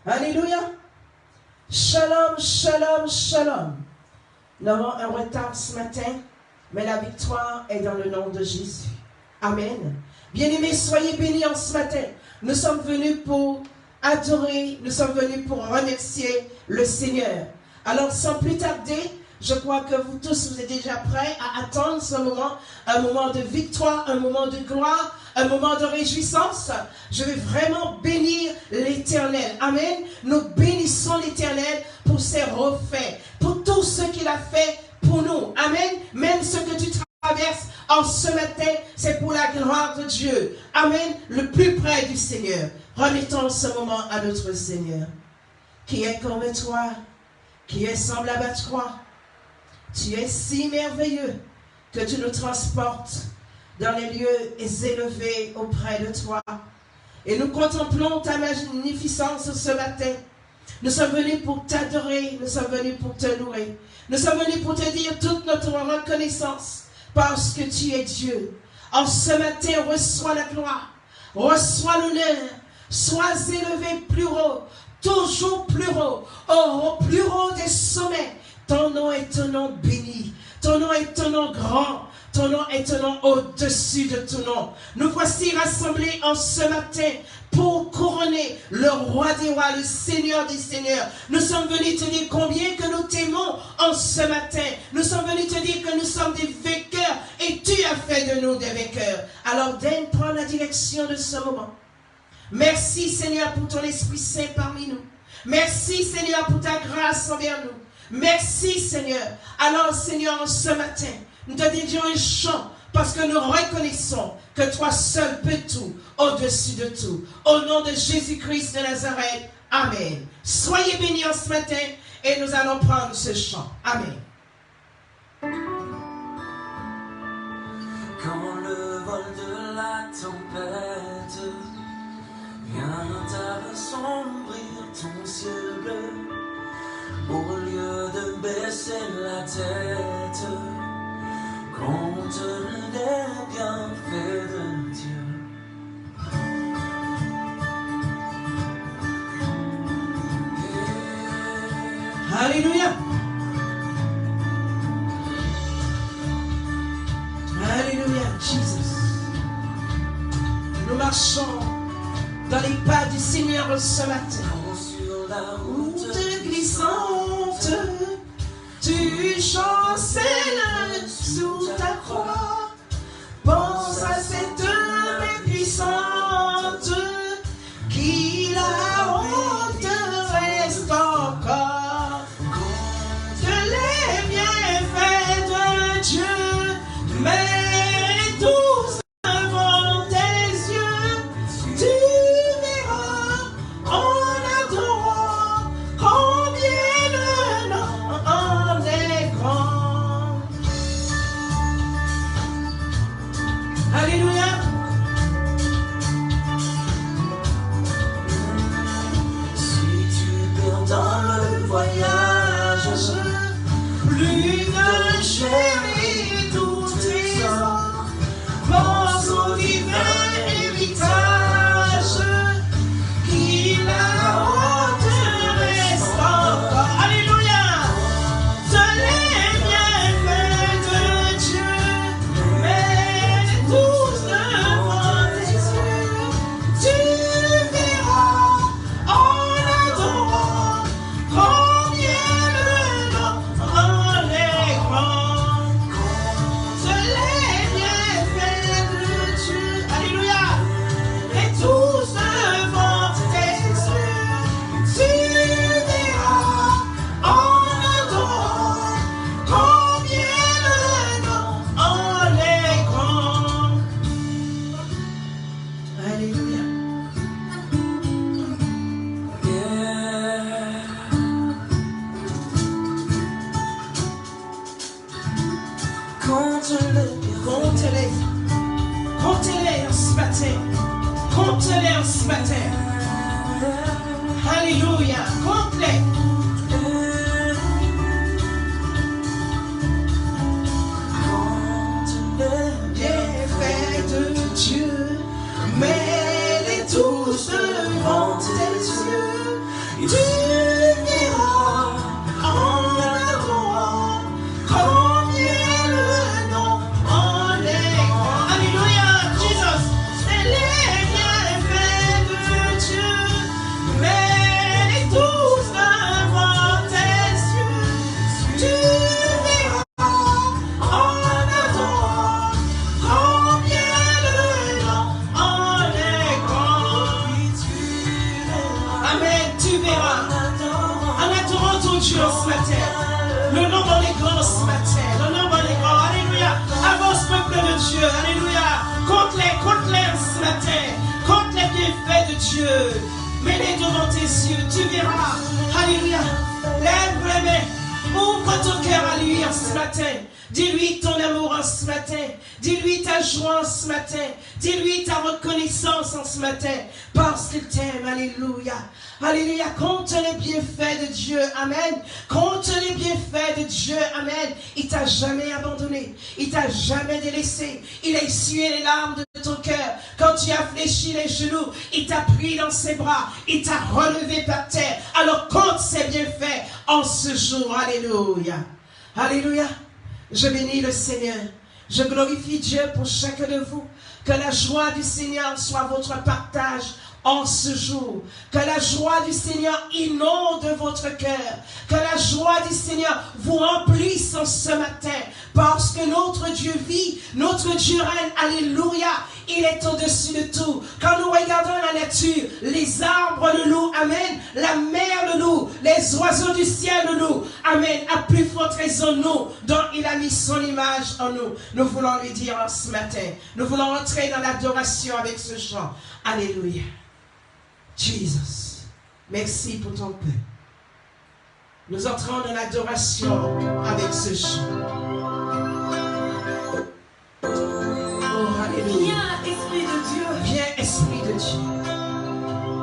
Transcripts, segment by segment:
Alléluia. Shalom, shalom, shalom. Nous avons un retard ce matin, mais la victoire est dans le nom de Jésus. Amen. Bien-aimés, soyez bénis en ce matin. Nous sommes venus pour adorer, nous sommes venus pour remercier le Seigneur. Alors, sans plus tarder, je crois que vous tous, vous êtes déjà prêts à attendre ce moment, un moment de victoire, un moment de gloire, un moment de réjouissance. Je vais vraiment bénir l'Éternel. Amen. Nous bénissons l'Éternel pour ses refaits, pour tout ce qu'il a fait pour nous. Amen. Même ce que tu traverses en ce matin, c'est pour la gloire de Dieu. Amen. Le plus près du Seigneur. Remettons ce moment à notre Seigneur. Qui est comme toi, qui est semblable à toi. Tu es si merveilleux que tu nous transportes dans les lieux élevés auprès de toi. Et nous contemplons ta magnificence ce matin. Nous sommes venus pour t'adorer, nous sommes venus pour te louer. Nous sommes venus pour te dire toute notre reconnaissance parce que tu es Dieu. En ce matin, reçois la gloire, reçois l'honneur, sois élevé plus haut, toujours plus haut, au plus haut des sommets. Ton nom est un nom béni, ton nom est un nom grand, ton nom est un nom au-dessus de tout nom. Nous voici rassemblés en ce matin pour couronner le roi des rois, le Seigneur des seigneurs. Nous sommes venus te dire combien que nous t'aimons en ce matin. Nous sommes venus te dire que nous sommes des vainqueurs et tu as fait de nous des vainqueurs. Alors daigne prendre la direction de ce moment. Merci Seigneur pour ton Esprit Saint parmi nous. Merci Seigneur pour ta grâce envers nous. Merci Seigneur. Alors Seigneur, en ce matin, nous te dédions un chant parce que nous reconnaissons que toi seul peux tout, au-dessus de tout. Au nom de Jésus-Christ de Nazareth, Amen. Soyez bénis en ce matin et nous allons prendre ce chant. Amen. Quand le vol de la tempête vient t'assombrir ton ciel bleu, au lieu de baisser la tête contre les bienfaits de Dieu. Alléluia. Alléluia, Jesus. Nous marchons dans les pas du Seigneur ce matin. Sur la Route glissante, tu chancelles sous ta croix. Pense à cette main puissante qui la honte reste encore. Que les bienfaits de Dieu, mais tous devant tes yeux, tu verras en adorant combien le nom est grand. Alléluia. tu verras. En adorant ton Dieu ce matin. Le nom dans les grands ce matin. Le nom dans les grands. Alléluia. Avance, peuple de Dieu. Alléluia. Compte-les ce matin. Compte les bienfaits de Dieu. Mets-les devant tes yeux. Tu verras. Alléluia. Lève les mains. Ouvre ton cœur à lui en ce matin. Dis-lui ton amour en ce matin. Dis-lui ta joie en ce matin. Dis-lui ta reconnaissance en ce matin. Parce qu'il t'aime. Alléluia. Alléluia. Compte les bienfaits de Dieu. Amen. Compte les bienfaits de Dieu. Amen. Il t'a jamais abandonné. Il t'a jamais délaissé. Il a essuyé les larmes de ton cœur. Quand tu as fléchi les genoux, il t'a pris dans ses bras. Il t'a relevé par terre. Alors compte ses bienfaits en ce jour. Alléluia. Alléluia. Je bénis le Seigneur. Je glorifie Dieu pour chacun de vous. Que la joie du Seigneur soit votre partage en ce jour. Que la joie du Seigneur inonde votre cœur. Que la joie du Seigneur vous remplisse en ce matin. Parce que notre Dieu vit, notre Dieu règne. Alléluia. Il est au-dessus de tout. Quand nous regardons la nature, les arbres le louent. Amen. La mer le loue. Les oiseaux du ciel le louent. Amen. À plus forte raison, nous, dont il a mis son image en nous. Nous voulons lui dire en ce matin. Nous voulons entrer dans l'adoration avec ce chant. Alléluia. Jesus. Merci pour ton peuple. Nous entrons dans l'adoration avec ce chant. Viens, Esprit de Dieu. Viens, Esprit de Dieu.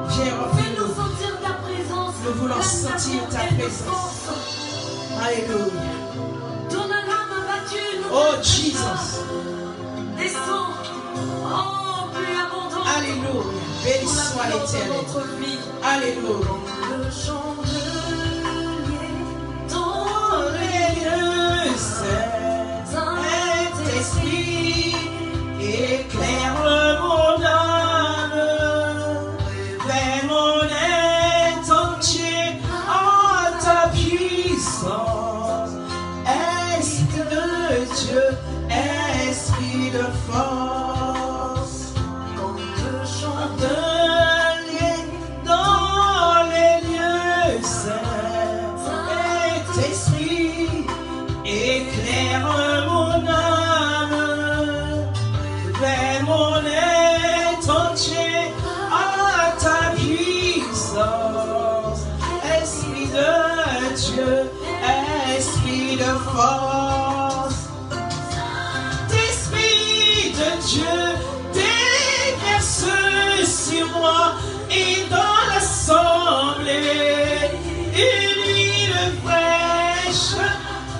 Viens, Fais-nous sentir ta présence. Nous voulons sentir ta présence. Alléluia. Ton âme abattue nous Oh, Jesus. Descends. Oh, plus abondant. Alléluia. Béni soit l'Éternel. Alléluia. Le chandelier Dans les lieux saints, Saint-Esprit, éclaire mon âme, révèle mon être entier en ta puissance. Esprit de Dieu, Esprit de force, comme le chandelier dans les lieux saints. Saint-Esprit, éclaire mon âme, révèle mon être entier à ta puissance. Esprit de Dieu, Esprit de force, Esprit de Dieu, déverse sur moi et dans l'assemblée une huile fraîche.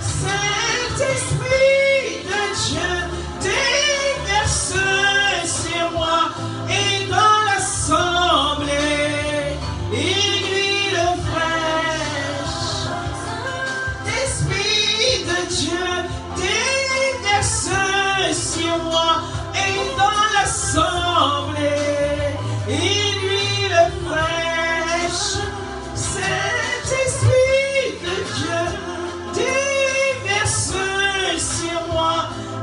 Saint-Esprit de Dieu, déverse sur moi et dans l'assemblée une huile fraîche. Esprit de Dieu, déverse sur moi et dans l'assemblée une huile fraîche. Saint-Esprit de Dieu, déverse sur moi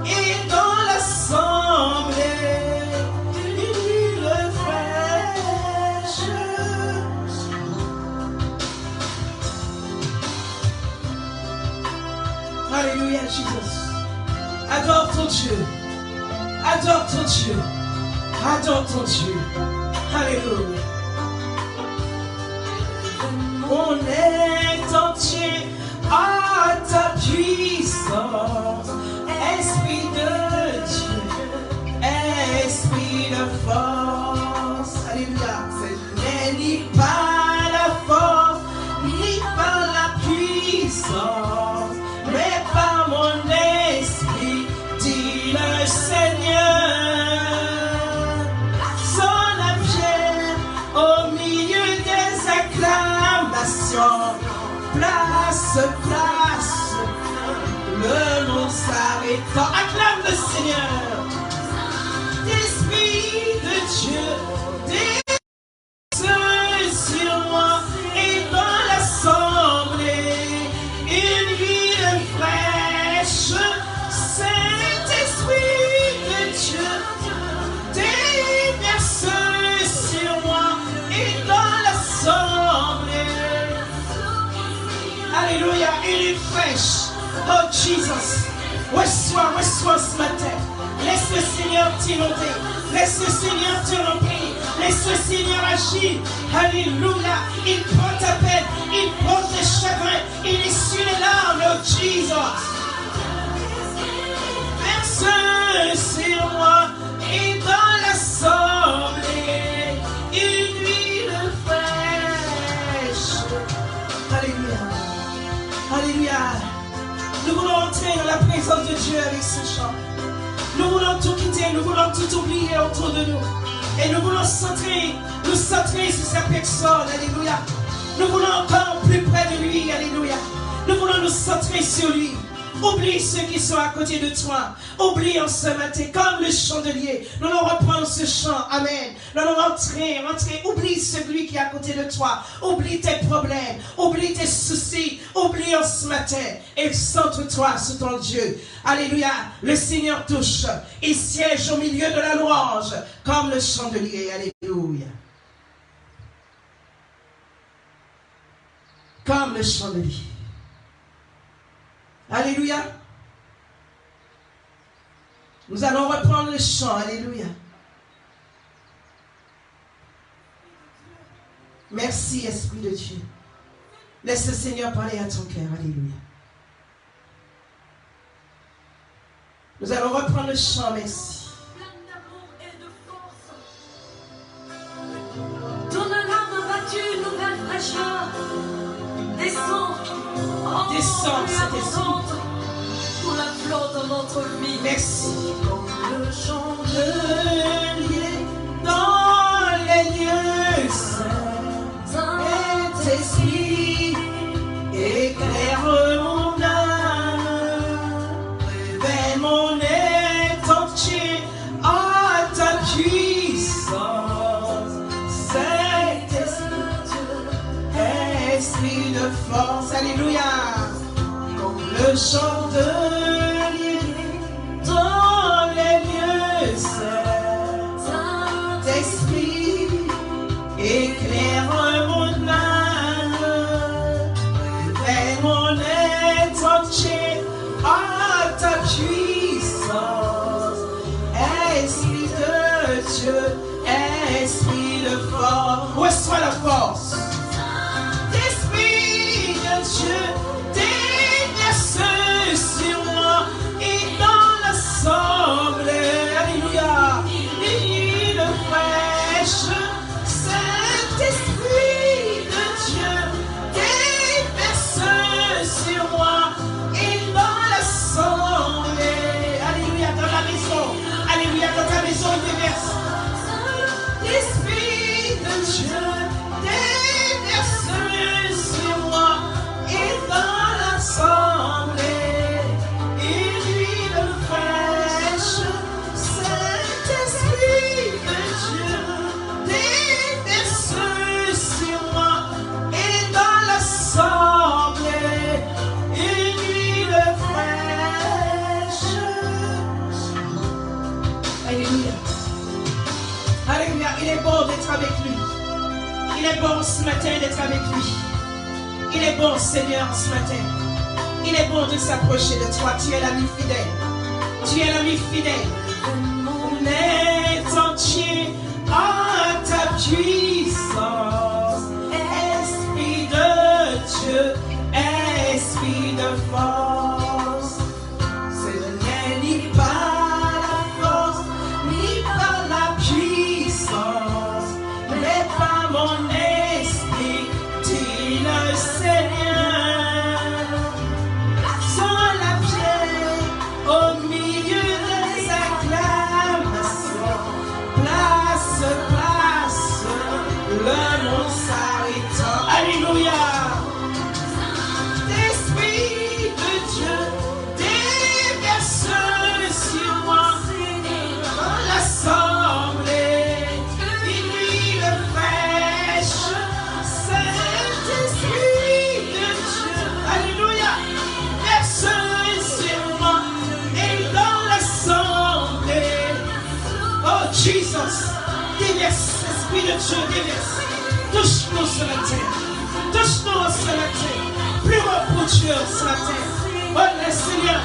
et dans l'assemblée une huile fraîche. Alléluia, Jesus. Adore ton Dieu. Adore ton Dieu. Adore ton Dieu. Alléluia. Mon être entier à ta puissance. Esprit de Dieu. Esprit de force. Alléluia. Mais ni par la force, ni par la puissance, mais par mon esprit, dit le Seigneur. Sonne la pierre au milieu des acclamations. Place, place, le monde s'arrêtant. Acclame le Seigneur. Esprit de Dieu, sur moi et dans l'assemblée une huile fraîche. Saint-Esprit de Dieu, déverse sur moi et dans l'assemblée une huile fraîche. Oh Jesus. Reçois ce matin. Laisse le Seigneur t'inonder. Laisse le Seigneur te remplir. Laisse le Seigneur agir. Alléluia. Il prend ta peine. Il prend tes chagrins. Il essuie les larmes. Oh Jesus. Verse sur moi et dans l'assemblée une huile fraîche. Alléluia. Alléluia. Nous voulons entrer dans la présence de Dieu avec ce chant. Nous voulons tout quitter, nous voulons tout oublier autour de nous. Et nous voulons nous centrer sur sa personne. Alléluia. Nous voulons encore plus près de lui. Alléluia. Nous voulons nous centrer sur lui. Oublie ceux qui sont à côté de toi. Oublie en ce matin, comme le chandelier. Nous allons reprendre ce chant. Amen. Nous allons rentrer. Oublie celui qui est à côté de toi. Oublie tes problèmes. Oublie tes soucis. Oublie en ce matin. Et centre-toi sur ton Dieu. Alléluia. Le Seigneur touche. Il siège au milieu de la louange. Comme le chandelier. Alléluia. Comme le chandelier. Alléluia. Nous allons reprendre le chant. Alléluia. Merci, Esprit de Dieu. Laisse le Seigneur parler à ton cœur. Alléluia. Nous allons reprendre le chant. Merci. Plein d'amour et de force. Ton alarme a battu une nouvelle fraîcheur. Descends. Descends, Saint-Esprit. Pour la flot dans notre vie. Merci. Comme le Chandelier dans les lieux saints. Saint-Esprit, éclaire mon âme. Révèle mon être entier à ta puissance. Saint-Esprit, Esprit de force. Alléluia. Le chandelier dans les lieux saints. Saint-Esprit, éclaire mon âme. Révèle mon être entier à ta puissance. Esprit de Dieu, Esprit de force. Reçois la force. Esprit de Dieu, sur moi et dans l'assemblée. Alléluia. Une huile fraîche. Saint-Esprit de Dieu, déverse sur moi et dans l'assemblée. Alléluia. Dans la maison. Alléluia. Dans ta maison, déverse. L'Esprit de Dieu, déverse sur moi et dans l'assemblée. Alléluia, il est bon d'être avec lui. Il est bon ce matin d'être avec lui. Il est bon, Seigneur, ce matin. Il est bon de s'approcher de toi. Tu es l'ami fidèle. Tu es l'ami fidèle. Mon être entier à ta puissance. Esprit de Dieu, Esprit de force. Ce n'est ni par la force, ni par la puissance, mais par mon esprit, dit le Seigneur. Sans la pierre au milieu des acclamations, place, le monde s'arrêtant. Alléluia. Esprit de Dieu, déverse sur moi dans l'assemblée une huile fraîche. Saint-Esprit de Dieu, alléluia, verse sur moi et dans l'assemblée. Oh Jesus, déverse, Esprit de Dieu, déverse. Touche-nous ce matin. Touche-nous ce matin. Plus haut pour Dieu. Dieu ce matin. Oh, le Seigneur,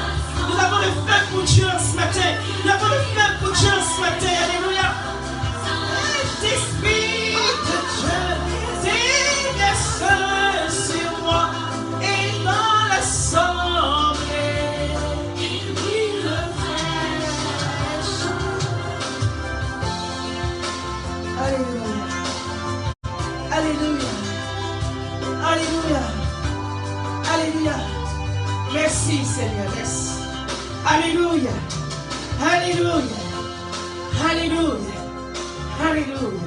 nous avons le feu pour Dieu ce matin. Nous avons le feu pour Dieu ce matin. Alléluia. L'Esprit de Dieu déverse sur moi et dans l'assemblée. Il me fraîche. Alléluia. Alléluia. Alléluia. Alléluia. Merci Seigneur, merci. Alléluia. Alléluia. Alléluia. Alléluia.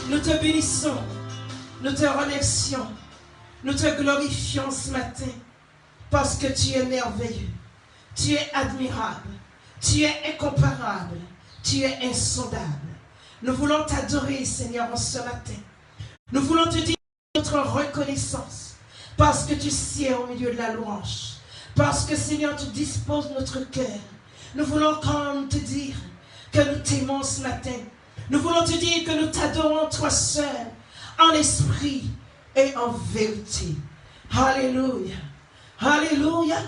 Nous te bénissons. Nous te remercions. Nous te glorifions ce matin. Parce que tu es merveilleux. Tu es admirable. Tu es incomparable. Tu es insondable. Nous voulons t'adorer Seigneur en ce matin. Nous voulons te dire notre reconnaissance. Parce que tu sieds au milieu de la louange. Parce que Seigneur, tu disposes notre cœur. Nous voulons quand même te dire que nous t'aimons ce matin. Nous voulons te dire que nous t'adorons toi seul, en esprit et en vérité. Alléluia. Alléluia.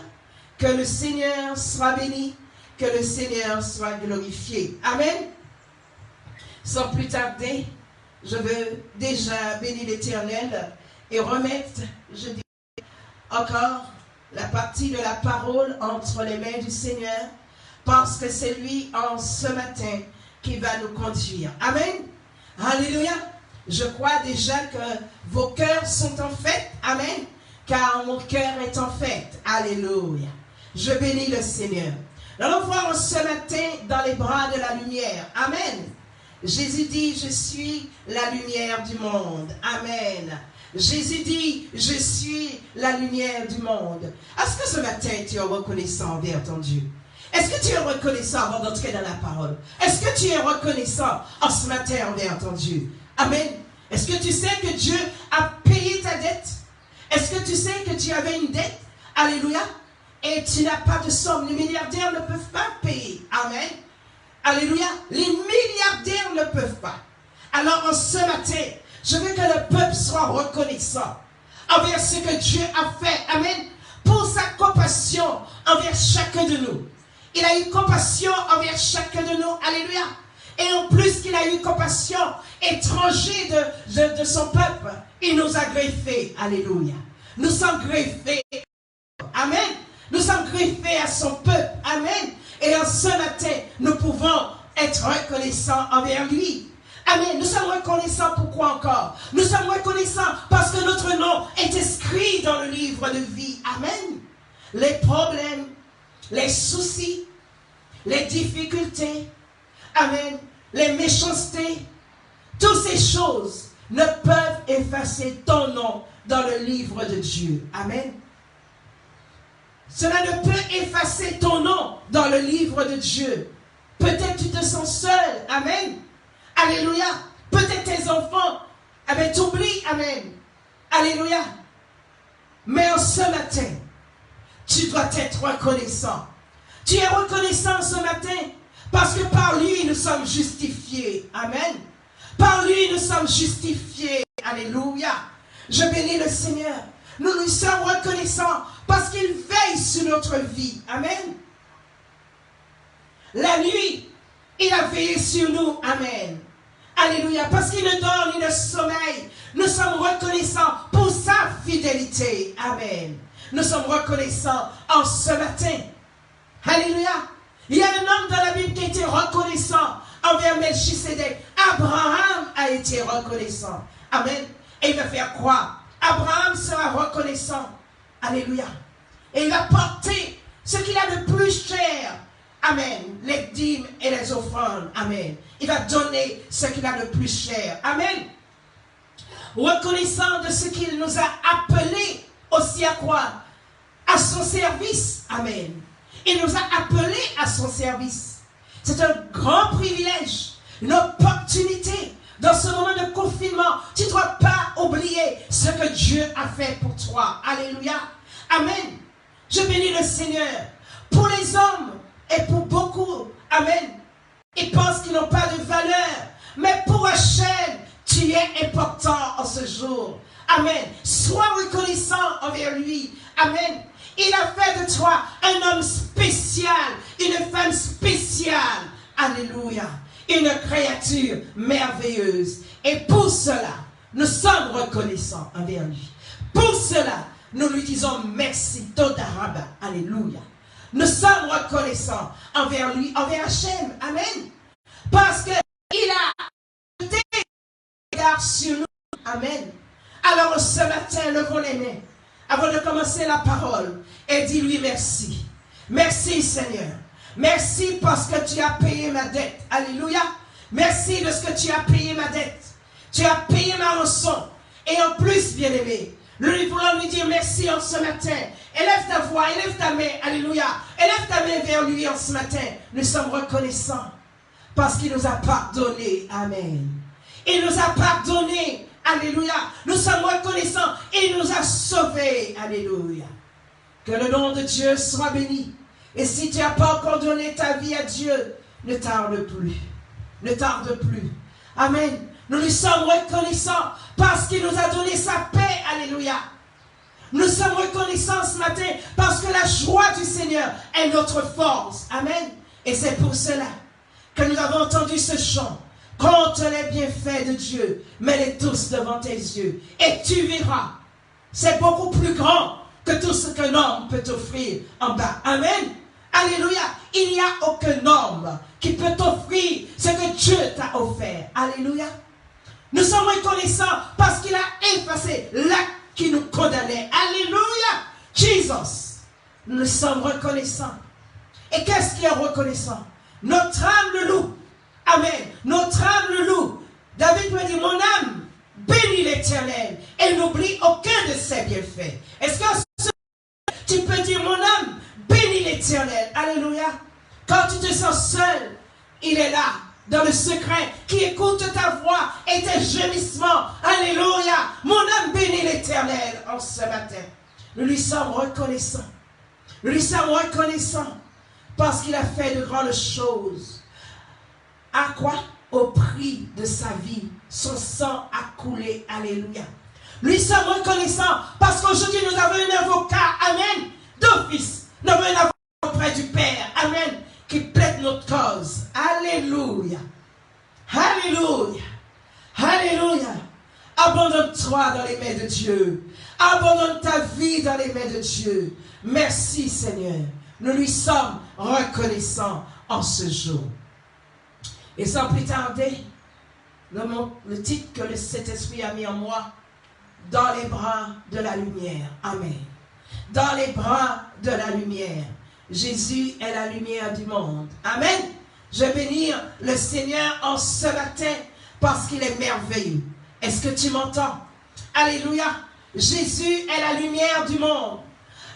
Que le Seigneur soit béni, que le Seigneur soit glorifié. Amen. Sans plus tarder, je veux déjà bénir l'Éternel et remettre, je dis encore, la partie de la parole entre les mains du Seigneur, parce que c'est lui en ce matin qui va nous conduire. Amen. Alléluia. Je crois déjà que vos cœurs sont en fête. Amen. Car mon cœur est en fête. Alléluia. Je bénis le Seigneur. Nous allons voir ce matin dans les bras de la lumière. Amen. Jésus dit, je suis la lumière du monde. Amen. Jésus dit, je suis la lumière du monde. Est-ce que ce matin, tu es reconnaissant envers ton Dieu? Est-ce que tu es reconnaissant avant d'entrer dans la parole? Est-ce que tu es reconnaissant en ce matin envers ton Dieu? Amen. Est-ce que tu sais que Dieu a payé ta dette? Est-ce que tu sais que tu avais une dette? Alléluia. Et tu n'as pas de somme. Les milliardaires ne peuvent pas payer. Amen. Alléluia. Les milliardaires ne peuvent pas. Alors en ce matin, je veux que le peuple soit reconnaissant envers ce que Dieu a fait. Amen. Pour sa compassion envers chacun de nous. Il a eu compassion envers chacun de nous. Alléluia. Et en plus qu'il a eu compassion étranger de son peuple, il nous a greffés. Alléluia. Nous sommes greffés. Amen. Nous sommes greffés à son peuple. Amen. Et en ce matin, nous pouvons être reconnaissants envers lui. Amen. Nous sommes reconnaissants. Pourquoi encore? Nous sommes reconnaissants parce que notre nom est inscrit dans le livre de vie. Amen. Les problèmes, les soucis, les difficultés, amen, les méchancetés, toutes ces choses ne peuvent effacer ton nom dans le livre de Dieu. Amen. Cela ne peut effacer ton nom dans le livre de Dieu. Peut-être tu te sens seul. Amen. Alléluia. Peut-être tes enfants, amen, t'oublient. Amen. Alléluia. Mais en ce matin, tu dois être reconnaissant. Tu es reconnaissant ce matin parce que par lui nous sommes justifiés. Amen. Par lui nous sommes justifiés. Alléluia. Je bénis le Seigneur. Nous nous sommes reconnaissants parce qu'il veille sur notre vie. Amen. La nuit, il a veillé sur nous. Amen. Alléluia. Parce qu'il ne dort ni ne sommeille. Nous sommes reconnaissants pour sa fidélité. Amen. Nous sommes reconnaissants en ce matin. Alléluia. Il y a un homme dans la Bible qui était reconnaissant envers Melchisédek. Abraham a été reconnaissant. Amen. Et il va faire quoi? Abraham sera reconnaissant. Alléluia. Et il va porter ce qu'il a de plus cher. Amen. Les dîmes et les offrandes. Amen. Il va donner ce qu'il a de plus cher. Amen. Reconnaissant de ce qu'il nous a appelés aussi à quoi? À son service. Amen. Il nous a appelés à son service. C'est un grand privilège, une opportunité. Dans ce moment de confinement, tu ne dois pas oublier ce que Dieu a fait pour toi. Alléluia. Amen. Je bénis le Seigneur. Pour les hommes et pour beaucoup, amen, ils pensent qu'ils n'ont pas de valeur. Mais pour Rachel, tu es important en ce jour. Amen. Sois reconnaissant envers lui. Amen. Il a fait de toi un homme spécial, une femme spéciale. Alléluia. Une créature merveilleuse. Et pour cela, nous sommes reconnaissants envers lui. Pour cela, nous lui disons merci, Todaraba. Alléluia. Nous sommes reconnaissants envers lui, envers Hachem. Amen. Parce qu'il a jeté des regards sur nous. Amen. Alors ce matin, levons les mains avant de commencer la parole et dis-lui merci. Merci Seigneur. Merci parce que tu as payé ma dette. Alléluia. Merci de ce que tu as payé ma dette. Tu as payé ma rançon. Et en plus, bien-aimé, nous voulons lui dire merci en ce matin. Élève ta voix, élève ta main. Alléluia. Élève ta main vers lui en ce matin. Nous sommes reconnaissants parce qu'il nous a pardonné. Amen. Il nous a pardonné. Alléluia. Nous sommes reconnaissants. Il nous a sauvés. Alléluia. Que le nom de Dieu soit béni. Et si tu n'as pas encore donné ta vie à Dieu, ne tarde plus. Ne tarde plus. Amen. Nous lui sommes reconnaissants parce qu'il nous a donné sa paix. Alléluia. Nous sommes reconnaissants ce matin parce que la joie du Seigneur est notre force. Amen. Et c'est pour cela que nous avons entendu ce chant. Compte les bienfaits de Dieu, mets-les tous devant tes yeux. Et tu verras, c'est beaucoup plus grand que tout ce qu'un homme peut t'offrir en bas. Amen. Alléluia. Il n'y a aucun homme qui peut t'offrir ce que Dieu t'a offert. Alléluia. Nous sommes reconnaissants parce qu'il a effacé l'acte qui nous condamnait. Alléluia. Jesus. Nous sommes reconnaissants. Et qu'est-ce qui est reconnaissant? Notre âme le loue. Amen. Notre âme le loue. David me dit, mon âme bénit l'Éternel et n'oublie aucun de ses bienfaits. Est-ce que tu peux dire, mon âme bénit l'Éternel? Alléluia. Quand tu te sens seul, il est là, dans le secret, qui écoute ta voix et tes gémissements. Alléluia. Mon âme bénit l'Éternel en ce matin. Nous lui sommes reconnaissants. Nous lui sommes reconnaissants parce qu'il a fait de grandes choses. À quoi? Au prix de sa vie. Son sang a coulé. Alléluia. Nous sommes reconnaissants parce qu'aujourd'hui nous avons un avocat. Amen. D'office. Nous avons un avocat auprès du Père. Amen. Qui plaide notre cause. Alléluia. Alléluia. Alléluia. Abandonne-toi dans les mains de Dieu. Abandonne ta vie dans les mains de Dieu. Merci Seigneur. Nous lui sommes reconnaissants en ce jour. Et sans plus tarder, le titre que le Saint-Esprit a mis en moi, dans les bras de la lumière. Amen. Dans les bras de la lumière. Jésus est la lumière du monde. Amen. Je vais bénir le Seigneur en ce matin parce qu'il est merveilleux. Est-ce que tu m'entends? Alléluia. Jésus est la lumière du monde.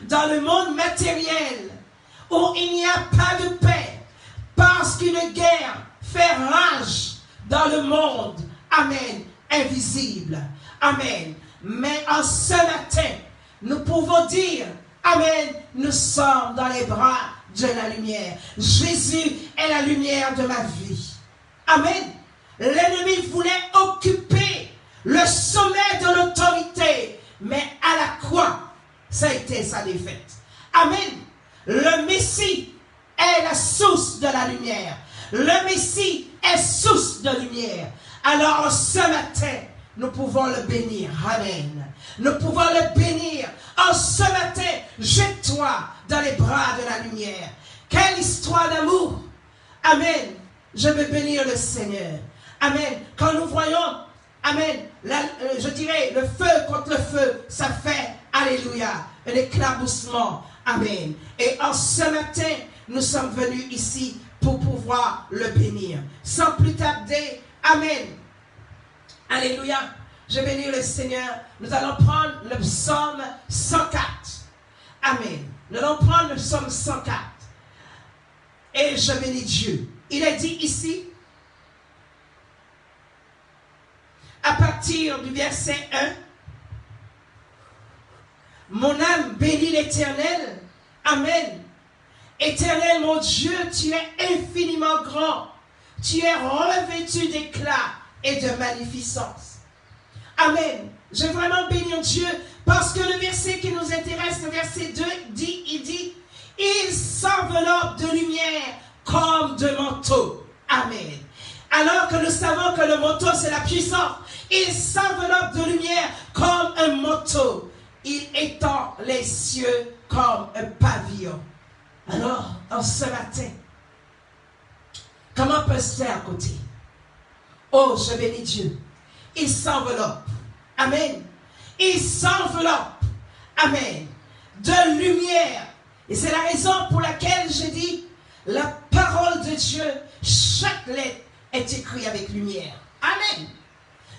Dans le monde matériel où il n'y a pas de paix parce qu'une guerre fait rage dans le monde. Amen. Invisible. Amen. Mais en ce matin, nous pouvons dire, amen, nous sommes dans les bras de la lumière. Jésus est la lumière de ma vie. Amen. L'ennemi voulait occuper le sommet de l'autorité, mais à la croix, ça a été sa défaite. Amen. Le Messie est la source de la lumière. Le Messie est source de lumière. Alors ce matin, nous pouvons le bénir. Amen. Nous pouvons le bénir. En ce matin, jette-toi dans les bras de la lumière. Quelle histoire d'amour. Amen. Je veux bénir le Seigneur. Amen. Quand nous voyons, amen, je dirais, le feu contre le feu, ça fait, alléluia, un éclaboussement. Amen. Et en ce matin, nous sommes venus ici pour pouvoir le bénir. Sans plus tarder, amen. Alléluia. Je bénis le Seigneur. Nous allons prendre le psaume 104. Amen. Nous allons prendre le psaume 104. Et je bénis Dieu. Il est dit ici, à partir du verset 1, mon âme bénit l'Éternel. Amen. Éternel, mon Dieu, tu es infiniment grand. Tu es revêtu d'éclat et de magnificence. Amen. j'ai vraiment béni Dieu parce que le verset qui nous intéresse, le verset 2, il dit, il s'enveloppe de lumière comme de manteau. Amen. Alors que nous savons que le manteau, c'est la puissance, il s'enveloppe de lumière comme un manteau. Il étend les cieux comme un pavillon. Alors, en ce matin, comment peut-ce faire à côté? Oh, je bénis Dieu. Il s'enveloppe. Amen. Il s'enveloppe. Amen. De lumière. Et c'est la raison pour laquelle je dis, la parole de Dieu, chaque lettre est écrite avec lumière. Amen.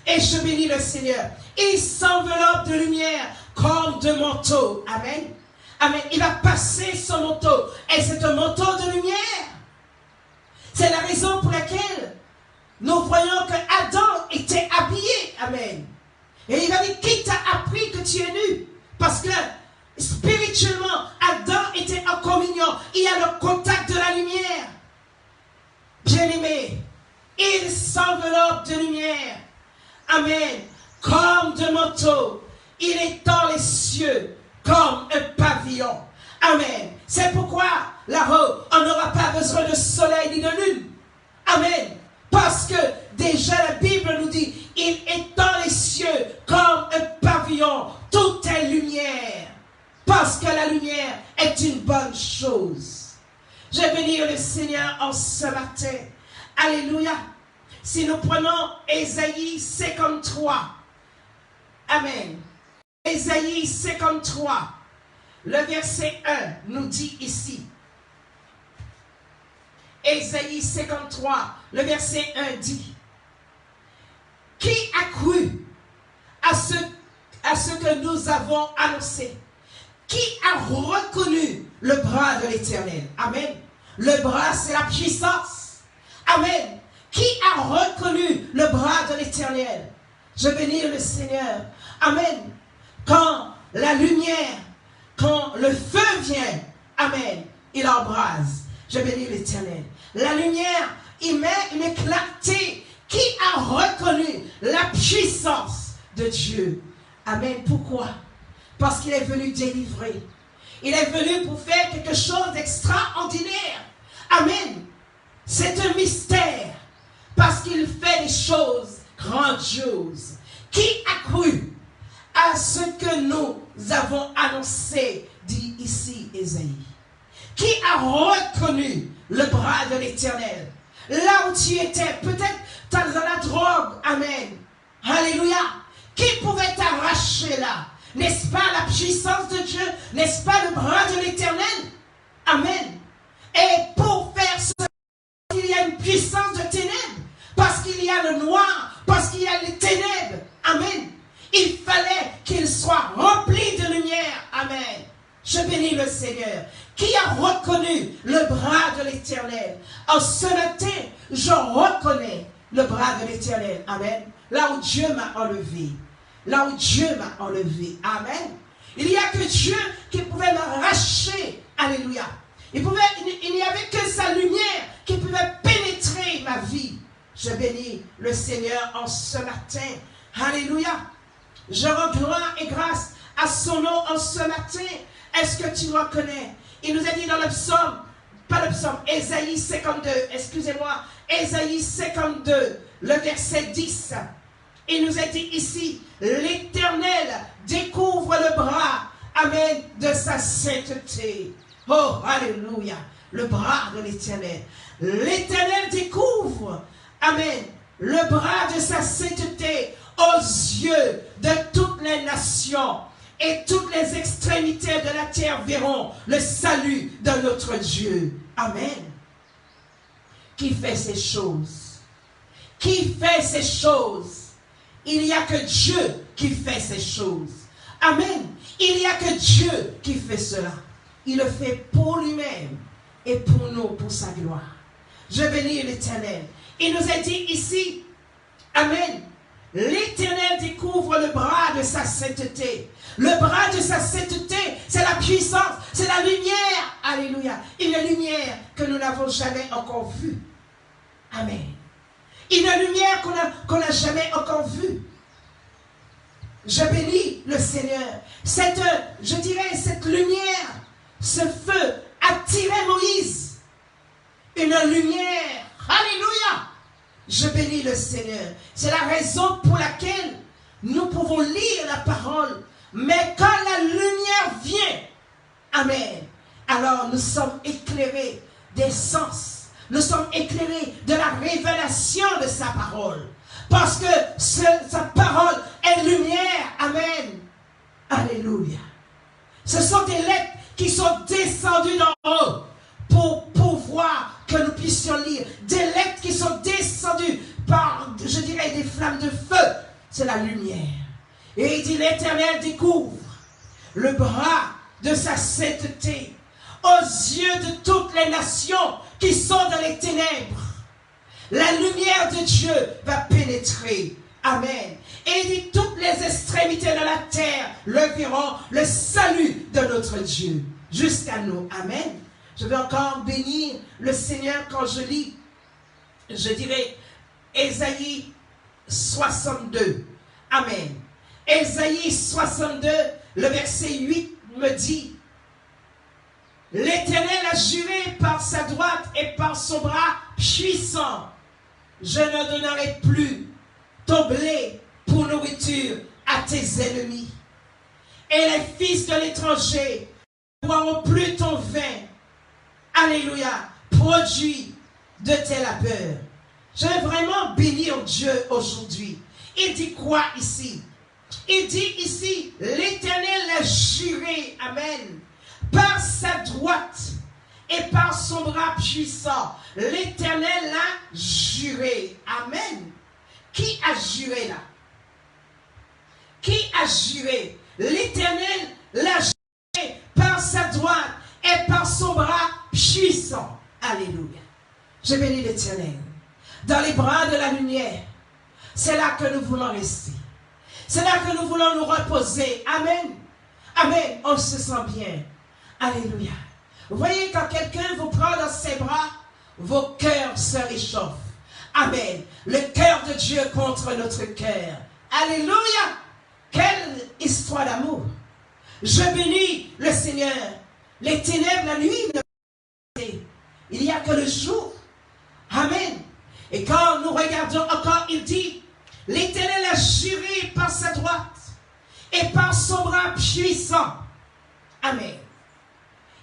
Et je bénis le Seigneur. Il s'enveloppe de lumière comme de manteau. Amen. Amen. Il va passer son manteau. Et c'est un manteau de lumière. C'est la raison pour laquelle nous voyons que Adam était habillé. Amen. Et il a dit, qui t'a appris que tu es nu? Parce que spirituellement, Adam était en communion. Il y a le contact de la lumière. Bien-aimé, il s'enveloppe de lumière. Amen. Comme de manteau. Il étend les cieux comme un pavillon. Amen. C'est pourquoi là-haut, on n'aura pas besoin de soleil ni de lune. Amen. Parce que déjà la Bible nous dit, il étend les cieux comme un pavillon. Tout est lumière. Parce que la lumière est une bonne chose. Je bénis le Seigneur en ce matin. Alléluia. Si nous prenons Ésaïe 53. Amen. Ésaïe 53. Le verset 1 nous dit ici. Ésaïe 53, le verset 1 dit, qui a cru à ce que nous avons annoncé? Qui a reconnu le bras de l'Éternel? Amen. Le bras, c'est la puissance. Amen. Qui a reconnu le bras de l'Éternel? Je bénis le Seigneur. Amen. Quand la lumière, quand le feu vient, amen, il embrase. Je bénis l'Éternel. La lumière, il met une clarté. Qui a reconnu la puissance de Dieu? Amen. Pourquoi? Parce qu'il est venu délivrer. Il est venu pour faire quelque chose d'extraordinaire. Amen. C'est un mystère. Parce qu'il fait des choses grandioses. Qui a cru à ce que nous avons annoncé, dit ici Ésaïe? Qui a reconnu le bras de l'Éternel? Là où tu étais, peut-être dans la drogue, amen. Alléluia. Qui pouvait t'arracher là? N'est-ce pas la puissance de Dieu? N'est-ce pas le bras de l'Éternel? Amen. Et pour faire ce, il y a une puissance de ténèbres. Parce qu'il y a le noir, parce qu'il y a les ténèbres. Amen. Il fallait qu'il soit rempli de lumière. Amen. Je bénis le Seigneur. Qui a reconnu le bras de l'Éternel? En ce matin, je reconnais le bras de l'Éternel. Amen. Là où Dieu m'a enlevé. Là où Dieu m'a enlevé. Amen. Il n'y a que Dieu qui pouvait m'arracher. Alléluia. Il n'y avait que sa lumière qui pouvait pénétrer ma vie. Je bénis le Seigneur en ce matin. Alléluia. Je rends gloire et grâce à son nom en ce matin. Est-ce que tu reconnais? Il nous a dit dans le psaume, pas le psaume, Ésaïe 52, excusez-moi, Ésaïe 52, le verset 10. Il nous a dit ici, l'Éternel découvre le bras, amen, de sa sainteté. Oh, alléluia, le bras de l'Éternel. L'Éternel découvre, amen, le bras de sa sainteté aux yeux de toutes les nations. Et toutes les extrémités de la terre verront le salut de notre Dieu. Amen. Qui fait ces choses? Qui fait ces choses? Il n'y a que Dieu qui fait ces choses. Amen. Il n'y a que Dieu qui fait cela. Il le fait pour lui-même et pour nous, pour sa gloire. Je bénis l'Éternel. Il nous a dit ici, amen, l'Éternel découvre le bras de sa sainteté. Le bras de sa sainteté, c'est la puissance, c'est la lumière. Alléluia. Une lumière que nous n'avons jamais encore vue. Amen. Une lumière qu'on n'a jamais encore vue. Je bénis le Seigneur. Cette, je dirais, cette lumière, ce feu attirait Moïse. Une lumière. Alléluia. Je bénis le Seigneur. C'est la raison pour laquelle nous pouvons lire la parole. Mais quand la lumière vient, amen, alors nous sommes éclairés des sens. Nous sommes éclairés de la révélation de sa parole. Parce que sa parole est lumière. Amen. Alléluia. Ce sont des lettres qui sont descendues d'en haut pour pouvoir que nous puissions lire. Des lettres qui sont descendues par, je dirais, des flammes de feu. C'est la lumière. Et il dit, l'Éternel découvre le bras de sa sainteté aux yeux de toutes les nations qui sont dans les ténèbres. La lumière de Dieu va pénétrer. Amen. Et il dit, toutes les extrémités de la terre le verront, le salut de notre Dieu, jusqu'à nous. Amen. Je vais encore bénir le Seigneur quand je lis, je dirais, Ésaïe 62. Amen. Ésaïe 62, le verset 8 me dit, l'Éternel a juré par sa droite et par son bras puissant, je ne donnerai plus ton blé pour nourriture à tes ennemis. Et les fils de l'étranger ne boiront plus ton vin. Alléluia, produit de tes labeurs. Je vais vraiment bénir Dieu aujourd'hui. Il dit quoi ici? Il dit ici, l'Éternel a juré, amen, par sa droite et par son bras puissant. L'Éternel a juré, amen. Qui a juré là? Qui a juré? L'Éternel l'a juré par sa droite et par son bras puissant. Alléluia. Je bénis l'Éternel. Dans les bras de la lumière, c'est là que nous voulons rester. C'est là que nous voulons nous reposer. Amen. Amen. On se sent bien. Alléluia. Vous voyez, quand quelqu'un vous prend dans ses bras, vos cœurs se réchauffent. Amen. Le cœur de Dieu contre notre cœur. Alléluia. Quelle histoire d'amour. Je bénis le Seigneur. Les ténèbres, la nuit, il n'y a que le jour. Amen. Et quand nous regardons encore, il dit, l'Éternel a juré par sa droite et par son bras puissant. Amen.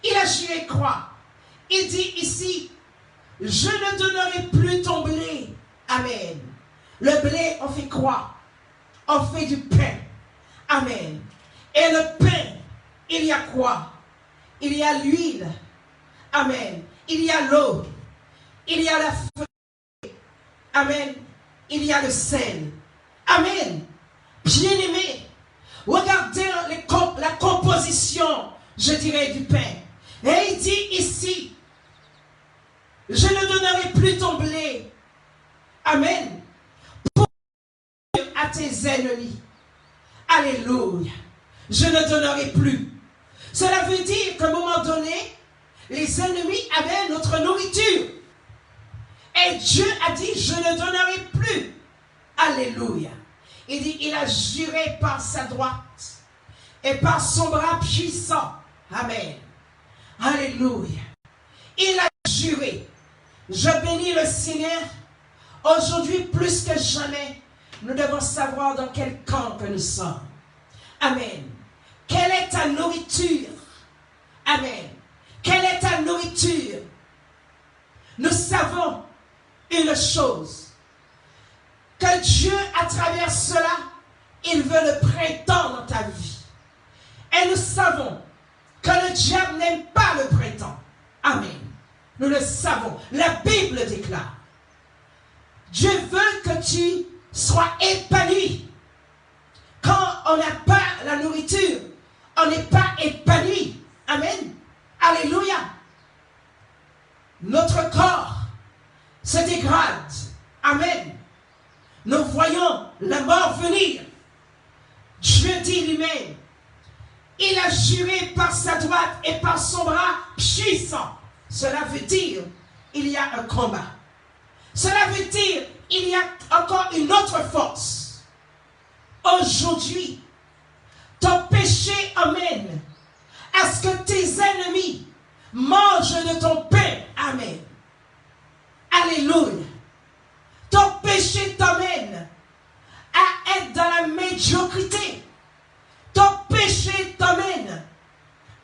Il a juré quoi? Il dit ici, je ne donnerai plus ton blé. Amen. Le blé, on fait quoi? On fait du pain. Amen. Et le pain, il y a quoi? Il y a l'huile. Amen. Il y a l'eau. Il y a la feuille. Amen. Il y a le sel. Amen. Bien-aimé, regardez la composition, je dirais, du pain. Et il dit ici, je ne donnerai plus ton blé. Amen. Pour à tes ennemis. Alléluia. Je ne donnerai plus. Cela veut dire qu'à un moment donné, les ennemis avaient notre nourriture. Et Dieu a dit, je ne donnerai plus. Alléluia. Il dit, il a juré par sa droite et par son bras puissant. Amen. Alléluia. Il a juré. Je bénis le Seigneur. Aujourd'hui, plus que jamais, nous devons savoir dans quel camp que nous sommes. Amen. Quelle est ta nourriture? Amen. Quelle est ta nourriture? Nous savons une chose, que Dieu, à travers cela, il veut le printemps dans ta vie. Et nous savons que le diable n'aime pas le printemps. Amen. Nous le savons. La Bible déclare. Dieu veut que tu sois épanoui. Quand on n'a pas la nourriture, on n'est pas épanoui. Amen. Alléluia. Notre corps se dégrade. Amen. Nous voyons la mort venir. Dieu dit lui-même, il a juré par sa droite et par son bras puissant. Cela veut dire, il y a un combat. Cela veut dire, il y a encore une autre force. Aujourd'hui, ton péché amène à ce que tes ennemis mangent de ton pain. Amen. Alléluia. Ton péché t'amène à être dans la médiocrité. Ton péché t'amène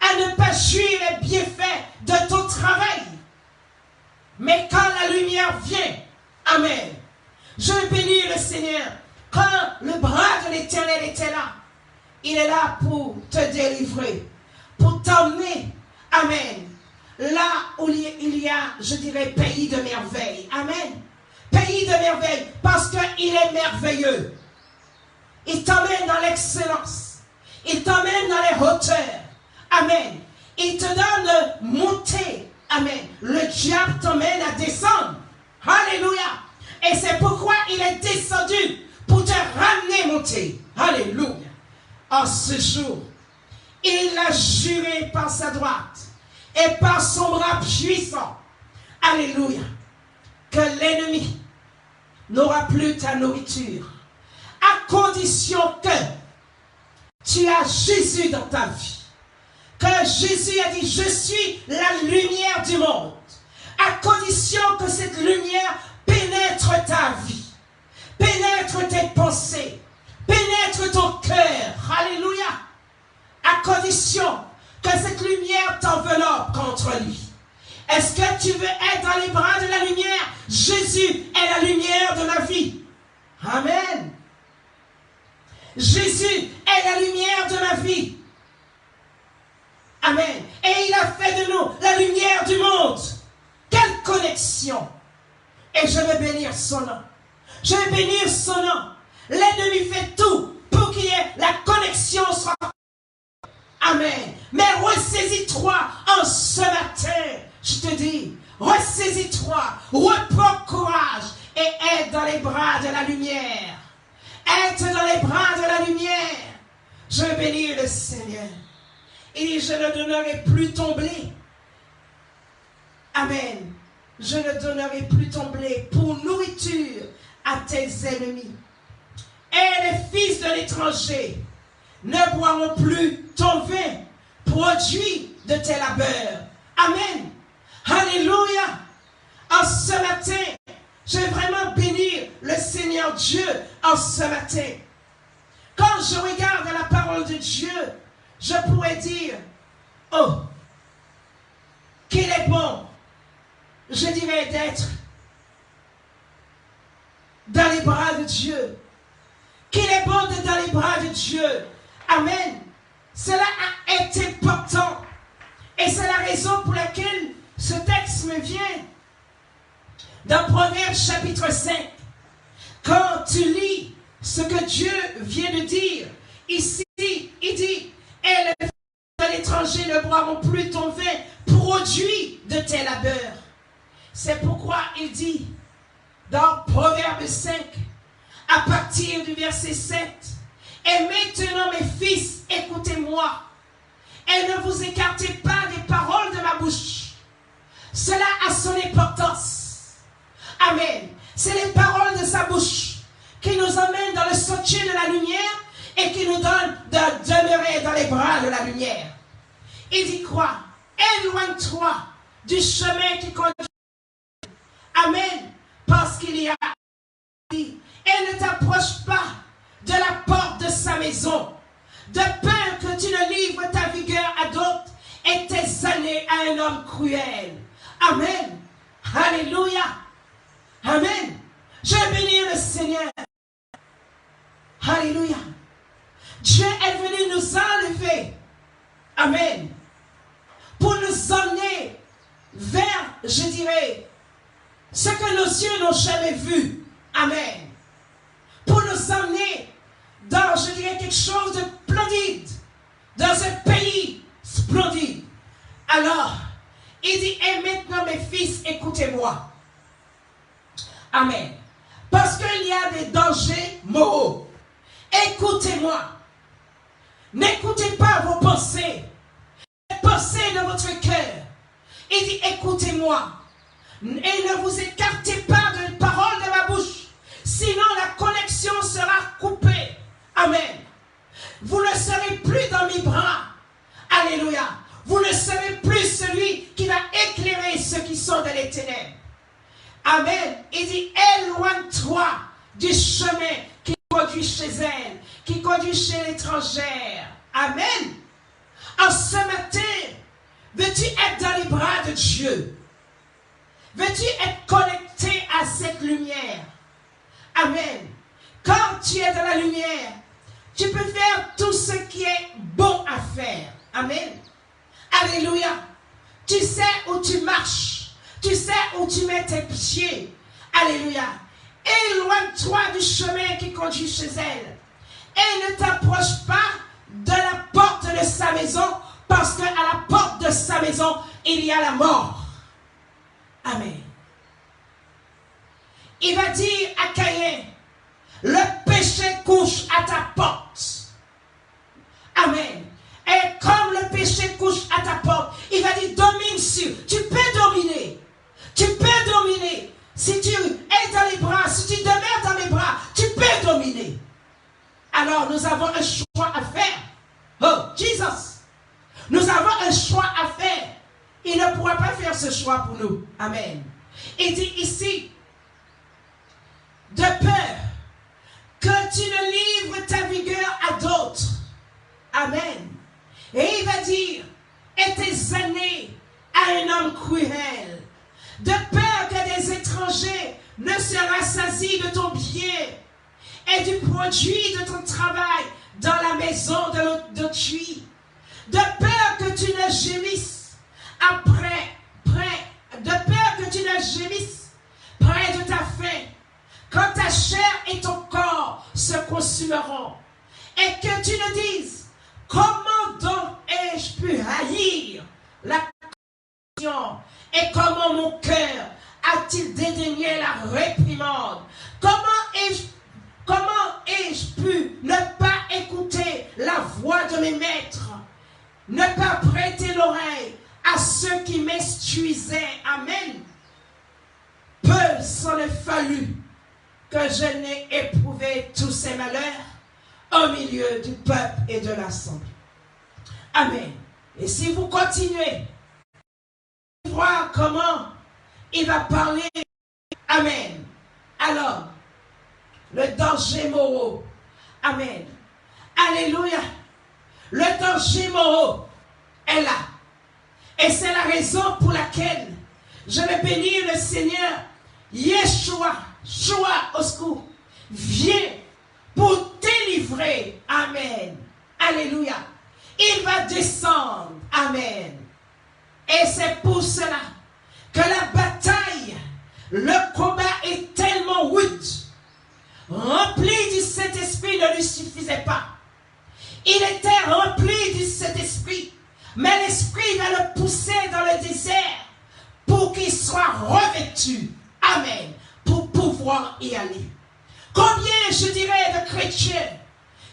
à ne pas jouir les bienfaits de ton travail. Mais quand la lumière vient, amen, je bénis le Seigneur. Quand le bras de l'Éternel était là, il est là pour te délivrer, pour t'emmener, amen, là où il y a, je dirais, pays de merveille. Amen. Pays de merveille, parce qu'il est merveilleux. Il t'emmène dans l'excellence. Il t'emmène dans les hauteurs. Amen. Il te donne monter. Amen. Le diable t'emmène à descendre. Alléluia. Et c'est pourquoi il est descendu pour te ramener monter. Alléluia. En ce jour, il a juré par sa droite et par son bras puissant. Alléluia. Que l'ennemi n'aura plus ta nourriture. À condition que tu as Jésus dans ta vie. Que Jésus a dit, je suis la lumière du monde. À condition que cette lumière pénètre ta vie. Pénètre tes pensées. Pénètre ton cœur. Alléluia. À condition que cette lumière t'enveloppe contre lui. Est-ce que tu veux être dans les bras de la lumière? Jésus est la lumière de ma vie. Amen. Jésus est la lumière de ma vie. Amen. Et il a fait de nous la lumière du monde. Quelle connexion. Et je vais bénir son nom. Je vais bénir son nom. L'ennemi fait tout pour qu'il y ait la connexion soit. Amen. Mais ressaisis-toi en ce matin. Je te dis, ressaisis-toi, reprends courage et aide dans les bras de la lumière. Aide dans les bras de la lumière. Je bénis le Seigneur. Et je ne donnerai plus ton blé. Amen. Je ne donnerai plus ton blé pour nourriture à tes ennemis. Et les fils de l'étranger ne boiront plus ton vin, produit de tes labeurs. Amen. Alléluia. En ce matin, je vais vraiment bénir le Seigneur Dieu en ce matin. Quand je regarde la parole de Dieu, je pourrais dire, oh, qu'il est bon, je dirais, d'être dans les bras de Dieu. Qu'il est bon d'être dans les bras de Dieu. Amen. Cela a été important. Et c'est la raison pour laquelle ce texte me vient dans Proverbes chapitre 5. Quand tu lis ce que Dieu vient de dire, ici, il dit, et les fils de l'étranger ne boiront plus ton vin, produit de tes labeurs. C'est pourquoi il dit, dans Proverbes 5, à partir du verset 7, et maintenant mes fils, écoutez-moi, et ne vous écartez pas des paroles de ma bouche. Cela a son importance. Amen. C'est les paroles de sa bouche qui nous emmènent dans le sentier de la lumière et qui nous donnent de demeurer dans les bras de la lumière. Il dit quoi? Éloigne-toi du chemin qui conduit. Amen. Parce qu'il y a dit, et ne t'approche pas de la porte de sa maison, de peur que tu ne livres ta vigueur à d'autres et tes années à un homme cruel. Amen. Alléluia. Amen. Je bénis le Seigneur. Alléluia. Dieu est venu nous enlever. Amen. Pour nous emmener vers, je dirais, ce que nos yeux n'ont jamais vu. Amen. Pour nous emmener dans, je dirais, quelque chose de splendide. Dans un pays splendide. Alors, il dit, et maintenant mes fils, écoutez-moi. Amen. Parce qu'il y a des dangers moraux. Écoutez-moi. N'écoutez pas vos pensées. Les pensées de votre cœur. Il dit, écoutez-moi. Et ne vous écartez pas de paroles de ma bouche. Sinon la connexion sera coupée. Amen. Vous ne serez plus dans mes bras. Alléluia. Vous ne serez plus celui qui va éclairer ceux qui sont dans les ténèbres. Amen. Il dit, éloigne-toi du chemin qui conduit chez elle, qui conduit chez l'étrangère. Amen. En ce matin, veux-tu être dans les bras de Dieu? Veux-tu être connecté à cette lumière? Amen. Quand tu es dans la lumière, tu peux faire tout ce qui est bon à faire. Amen. Alléluia. Tu sais où tu marches. Tu sais où tu mets tes pieds. Alléluia. Éloigne-toi du chemin qui conduit chez elle. Et ne t'approche pas de la porte de sa maison, parce qu'à la porte de sa maison, il y a la mort. Amen. Il va dire à Caïn, le péché couche à ta porte. Amen. Et comme le péché couche à ta porte, il va dire, domine sur. Tu peux dominer. Tu peux dominer. Si tu es dans les bras, si tu demeures dans mes bras, tu peux dominer. Alors nous avons un choix à faire. Oh, Jesus. Nous avons un choix à faire. Il ne pourra pas faire ce choix pour nous. Amen. Il dit ici, de peur que tu ne livres ta vigueur à d'autres. Amen. Et il va dire, et tes années à un homme cruel, de peur que des étrangers ne se rassasient de ton bien et du produit de ton travail dans la maison d'autrui, de peur que tu ne gémisses près de ta faim, quand ta chair et ton corps se consumeront, et que tu ne dises, comment donc ai-je pu haïr la corruption, et comment mon cœur a-t-il dédaigné la réprimande? Comment ai-je pu ne pas écouter la voix de mes maîtres, ne pas prêter l'oreille à ceux qui m'instruisaient? Amen. Peu s'en est fallu que je n'ai éprouvé tous ces malheurs au milieu du peuple et de l'assemblée. Amen. Et si vous continuez, vous voir comment il va parler. Amen. Alors, le danger moraux. Amen. Alléluia. Le danger moraux est là. Et c'est la raison pour laquelle je vais bénir le Seigneur. Yeshua, Shua au secours, viens pour délivrer. Amen. Alléluia. Il va descendre. Amen. Et c'est pour cela que la bataille, le combat est tellement rude. Rempli du Saint-Esprit ne lui suffisait pas. Il était rempli du Saint-Esprit, mais l'Esprit va le pousser dans le désert pour qu'il soit revêtu. Amen. Pour pouvoir y aller. Combien, je dirais, de chrétiens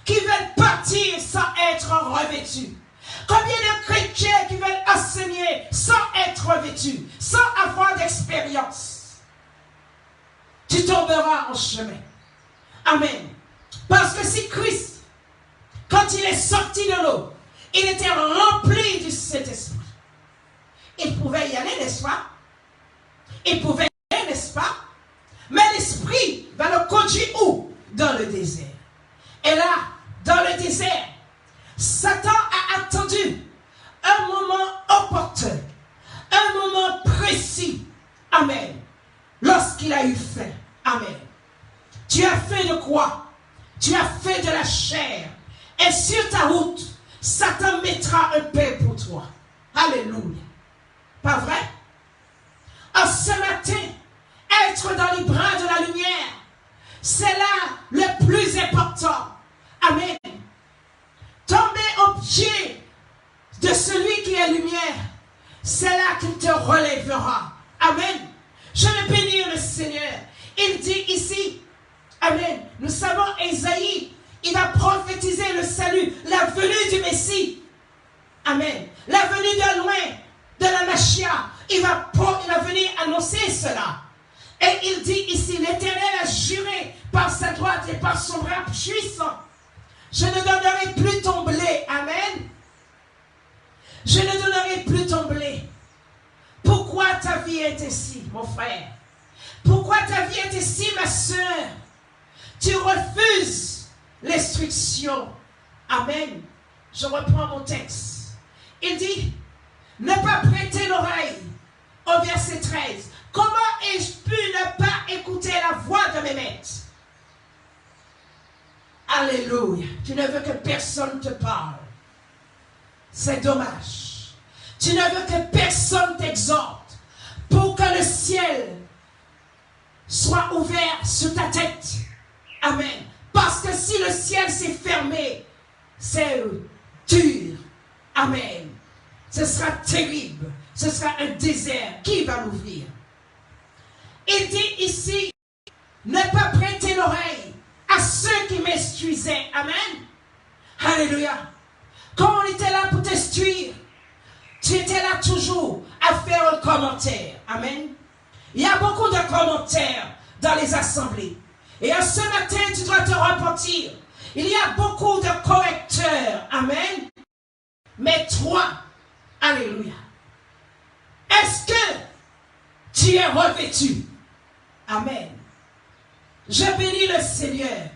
qui veulent partir sans être revêtus? Combien de chrétiens qui veulent enseigner sans être revêtus, sans avoir d'expérience? Tu tomberas en chemin. Amen. Parce que si Christ, quand il est sorti de l'eau, il était rempli du Saint-Esprit. Il pouvait y aller, n'est-ce pas? Il pouvait y aller, n'est-ce pas? Mais l'Esprit va le conduire où? Dans le désert. Et là, dans le désert, Satan a attendu un moment opportun, un moment précis. Amen. Lorsqu'il a eu faim. Amen. Tu as faim de quoi? Tu as faim de la chair. Et sur ta route, Satan mettra un pain pour toi. Alléluia. Pas vrai? En ce matin, être dans les bras de la lumière, c'est là le plus important. Amen. Tomber au pied de celui qui est lumière, c'est là qu'il te relèvera. Amen. Je vais bénir le Seigneur. Il dit ici, amen, nous savons Ésaïe, il va prophétiser le salut, la venue du Messie. Amen. La venue de loin, de la Machia. Il va venir annoncer cela. Et il dit ici, l'Éternel a juré par sa droite et par son bras puissant Je ne donnerai plus ton blé. Amen. Je ne donnerai plus ton blé. Pourquoi ta vie est ainsi, mon frère? Pourquoi ta vie est ainsi, ma soeur? Tu refuses l'instruction. Amen. Je reprends mon texte. Il dit, ne pas prêter l'oreille. Au verset 13. Comment ai-je pu ne pas écouter la voix de mes maîtres? Alléluia. Tu ne veux que personne te parle. C'est dommage. Tu ne veux que personne t'exhorte pour que le ciel soit ouvert sur ta tête. Amen. Parce que si le ciel s'est fermé, c'est dur. Amen. Ce sera terrible. Ce sera un désert. Qui va l'ouvrir? Il dit ici, ne pas prêter l'oreille à ceux qui m'instruisaient. Amen. Alléluia. Quand on était là pour t'instruire, tu étais là toujours à faire un commentaire. Amen. Il y a beaucoup de commentaires dans les assemblées. Et ce matin, tu dois te repentir. Il y a beaucoup de correcteurs. Amen. Mais toi, alléluia. Est-ce que tu es revêtu? Amen. Je bénis le Seigneur.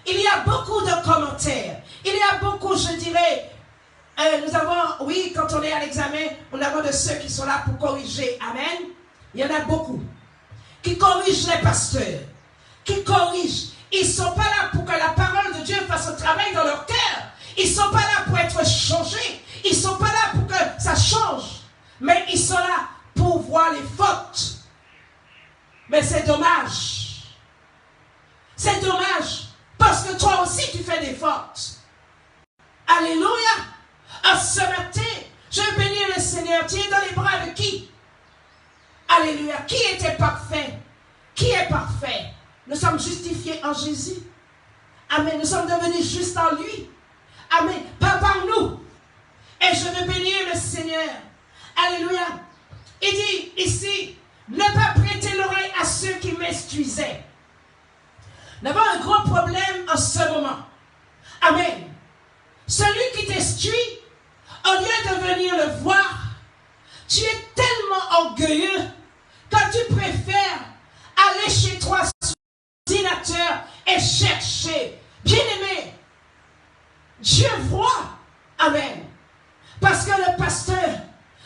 Il y a beaucoup de commentaires. Il y a beaucoup, je dirais, nous avons, oui, quand on est à l'examen, on a de ceux qui sont là pour corriger. Amen. Il y en a beaucoup qui corrigent les pasteurs, qui corrigent. Ils ne sont pas là pour que la parole de Dieu fasse un travail dans leur cœur. Ils ne sont pas là pour être changés. Ils ne sont pas là pour que ça change. Mais ils sont là pour voir les fautes. Mais c'est dommage. C'est dommage. Parce que toi aussi tu fais des fautes. Alléluia. Ce matin, je bénis le Seigneur. Tu es dans les bras de qui? Alléluia. Qui était parfait? Qui est parfait? Nous sommes justifiés en Jésus. Amen. Nous sommes devenus justes en lui. Amen. Pas par nous. Et je veux bénir le Seigneur. Alléluia. Il dit ici, ne pas prêter l'oreille à ceux qui m'instruisaient. Nous avons un gros problème en ce moment. Amen. Celui qui t'instruit, au lieu de venir le voir, tu es tellement orgueilleux que tu préfères aller chez toi sur l'ordinateur et chercher. Bien-aimé, Dieu voit. Amen. Parce que le pasteur,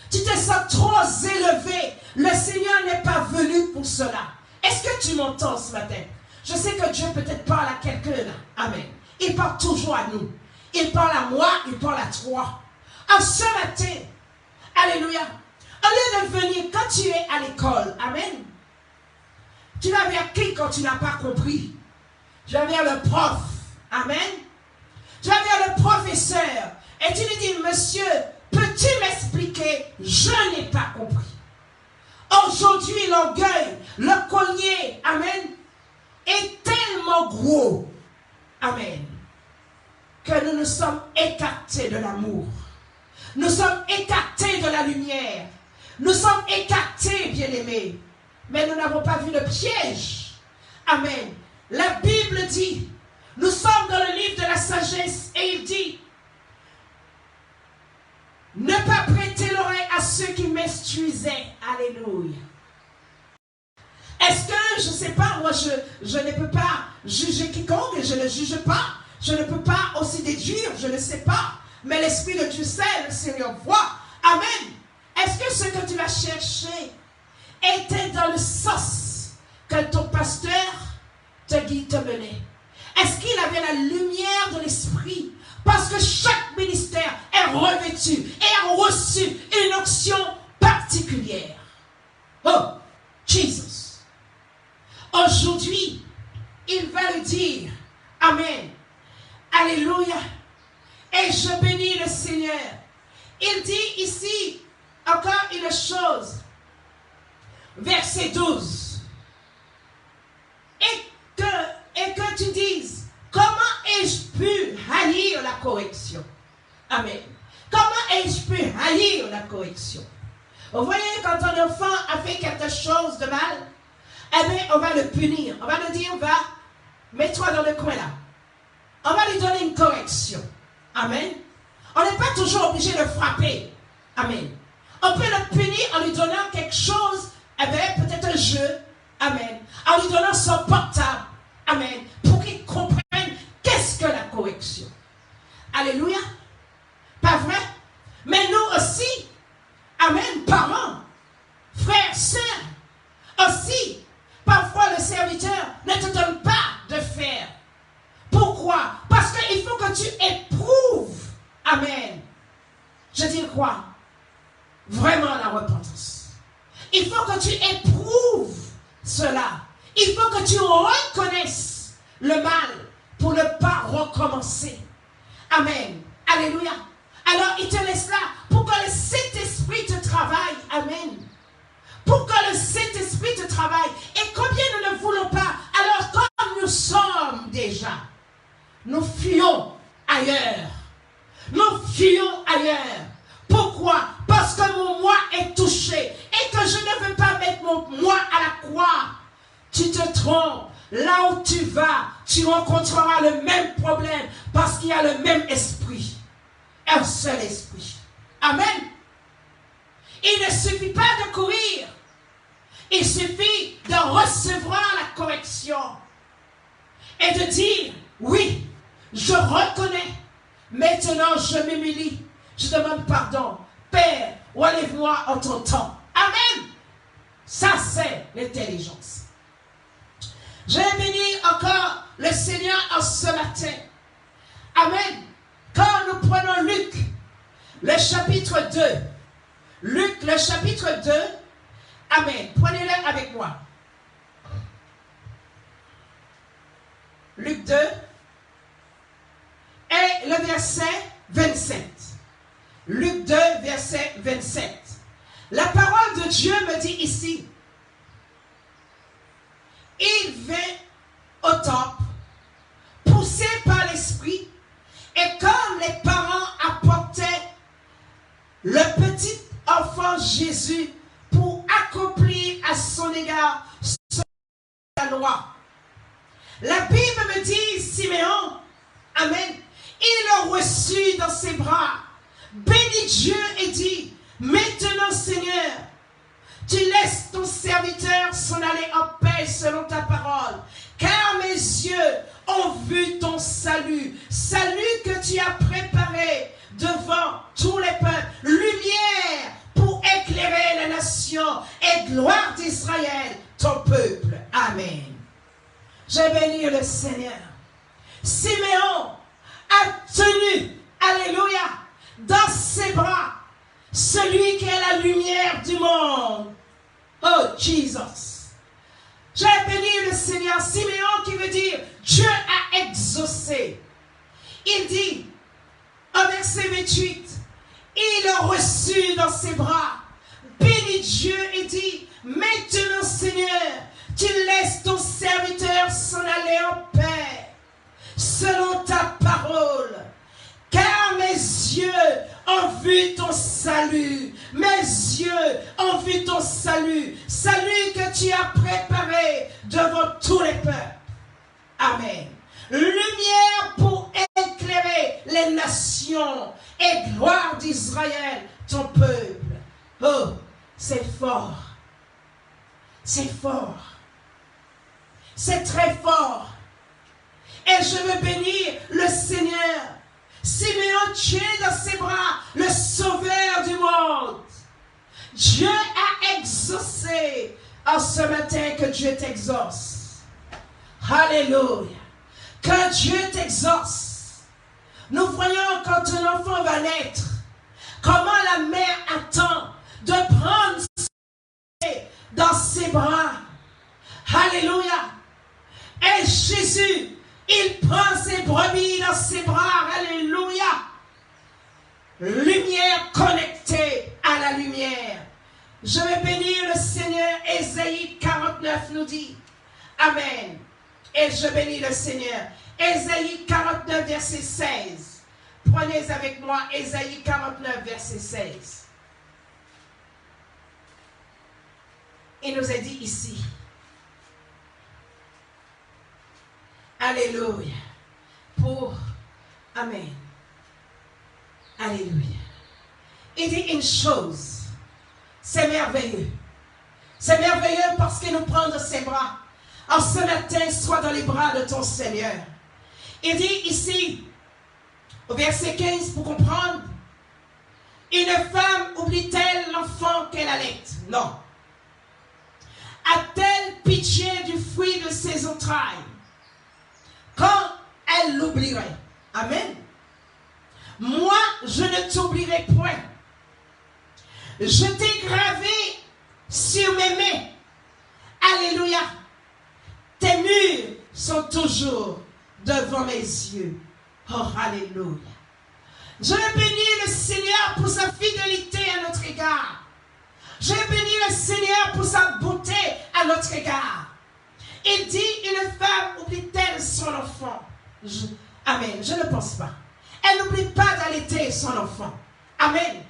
tu te sens trop élevé. Le Seigneur n'est pas venu pour cela. Est-ce que tu m'entends ce matin? Je sais que Dieu peut-être parle à quelqu'un là. Amen. Il parle toujours à nous. Il parle à moi, il parle à toi. En ce matin, alléluia, au lieu de venir quand tu es à l'école, amen, tu vas vers qui quand tu n'as pas compris? Tu vas vers le prof, amen. Tu vas vers le professeur et tu lui dis, monsieur, peux-tu m'expliquer? Je n'ai pas compris. Aujourd'hui, l'orgueil, le collier, amen, est tellement gros, amen, que nous nous sommes écartés de l'amour. Nous sommes écartés de la lumière. Nous sommes écartés, bien-aimés. Mais nous n'avons pas vu le piège. Amen. La Bible dit, nous sommes dans le livre de la sagesse et il dit, ne pas prêter l'oreille à ceux qui m'instruisaient. Alléluia. Est-ce que, je ne sais pas, moi je ne peux pas juger quiconque, je ne juge pas. Je ne peux pas aussi déduire, je ne sais pas. Mais l'Esprit de Dieu sait, le Seigneur voit. Amen. Est-ce que ce que tu vas chercher était dans le sens que ton pasteur te guide, te menait? Est-ce qu'il avait la lumière de l'Esprit? Parce que chaque ministère est revêtu et a reçu une onction particulière. Oh, Jesus. Aujourd'hui, il va le dire. Amen. Alléluia. Et je bénis le Seigneur. Il dit ici encore une chose. Verset 12. Et que tu dises, comment ai-je pu haïr la correction? Amen. Comment ai-je pu haïr la correction? Vous voyez, quand un enfant a fait quelque chose de mal, eh bien, on va le punir. On va le dire, mets-toi dans le coin là. on va lui donner une correction. Amen. On n'est pas toujours obligé de frapper. Amen. On peut le punir en lui donnant quelque chose, peut-être un jeu. Amen. En lui donnant son portable. Amen. Pour qu'il comprenne qu'est-ce que la correction. Alléluia. Pas vrai? Mais nous aussi, amen, parents, frères, sœurs, aussi, parfois le serviteur ne te donne pas de faire. Pourquoi? Parce qu'il faut que tu éprouves, amen. Je dis quoi? Vraiment la repentance. Il faut que tu éprouves cela. Il faut que tu reconnaisses le mal pour ne pas recommencer. Amen. Alléluia. Alors il te laisse là pour que le Saint-Esprit te travaille. Amen. Pour que le Saint-Esprit te travaille. Et combien nous ne voulons pas, alors comme nous sommes déjà, nous fuyons ailleurs. Nous fuyons ailleurs. Pourquoi? Parce que mon moi est touché et que je ne veux pas mettre mon moi à la croix. Tu te trompes. Là où tu vas, tu rencontreras le même problème parce qu'il y a le même esprit. Un seul esprit. Amen. Il ne suffit pas de courir. Il suffit de recevoir la correction et de dire, oui, je reconnais. Maintenant, je m'humilie. Je demande pardon. Père, relève-moi en ton temps. Amen. Ça, c'est l'intelligence. Je vais bénir encore le Seigneur en ce matin. Amen. Quand nous prenons Luc, le chapitre 2. Luc, le chapitre 2. Amen. Prenez-le avec moi. Luc 2. Et le verset 27. Luc 2, verset 27. La parole de Dieu me dit ici. Il vint au temple, poussé par l'esprit, et comme les parents apportaient le petit enfant Jésus pour accomplir à son égard la loi. La Bible me dit, Siméon, amen, il le reçut dans ses bras, bénit Dieu et dit, maintenant Seigneur, tu laisses ton serviteur s'en aller en paix selon ta parole, car mes yeux ont vu ton salut, salut que tu as préparé devant tous les peuples, lumière pour éclairer les nations et gloire d'Israël, ton peuple. Amen. Je bénis le Seigneur. Siméon a tenu, alléluia, dans ses bras celui qui est la lumière du monde. Oh, Jesus. J'ai béni le Seigneur. Siméon qui veut dire Dieu a exaucé. Il dit, en verset 28, il a reçu dans ses bras, bénit Dieu et dit, maintenant Seigneur, tu laisses ton serviteur s'en aller en paix, selon ta parole, car mes yeux ont vu ton salut, mes yeux ont vu ton salut, salut que tu as préparé devant tous les peuples. Amen. Lumière pour éclairer les nations et gloire d'Israël, ton peuple. Oh, c'est fort. C'est fort. C'est très fort. Et je veux bénir le Seigneur. Siméon tient dans ses bras le sauveur du monde. Dieu a exaucé en ce matin que Dieu t'exauce. Alléluia. Que Dieu t'exauce. Nous voyons quand un enfant va naître, comment la mère attend de prendre dans ses bras. Alléluia. Et Jésus, il prend ses brebis dans ses bras. Alléluia. Lumière connectée à la lumière. Je vais bénir le Seigneur. Ésaïe 49 nous dit. Amen. Et je bénis le Seigneur. Ésaïe 49, verset 16. Prenez avec moi Ésaïe 49, verset 16. Il nous est dit ici. Alléluia. pour... Amen. Alléluia. Il dit une chose. C'est merveilleux. C'est merveilleux parce qu'il nous prend de ses bras. En ce matin, sois dans les bras de ton Seigneur. Il dit ici, au verset 15, pour comprendre, une femme oublie-t-elle l'enfant qu'elle allait? Non. A-t-elle pitié du fruit de ses entrailles quand elle l'oublierait? Amen. Moi, je ne t'oublierai point. Je t'ai gravé sur mes mains. Alléluia. Tes murs sont toujours devant mes yeux. Oh, alléluia. Je bénis le Seigneur pour sa fidélité à notre égard. Je bénis le Seigneur pour sa bonté à notre égard. Il dit, une femme oublie-t-elle son enfant? Amen. Je ne pense pas. Elle n'oublie pas d'allaiter son enfant. Amen.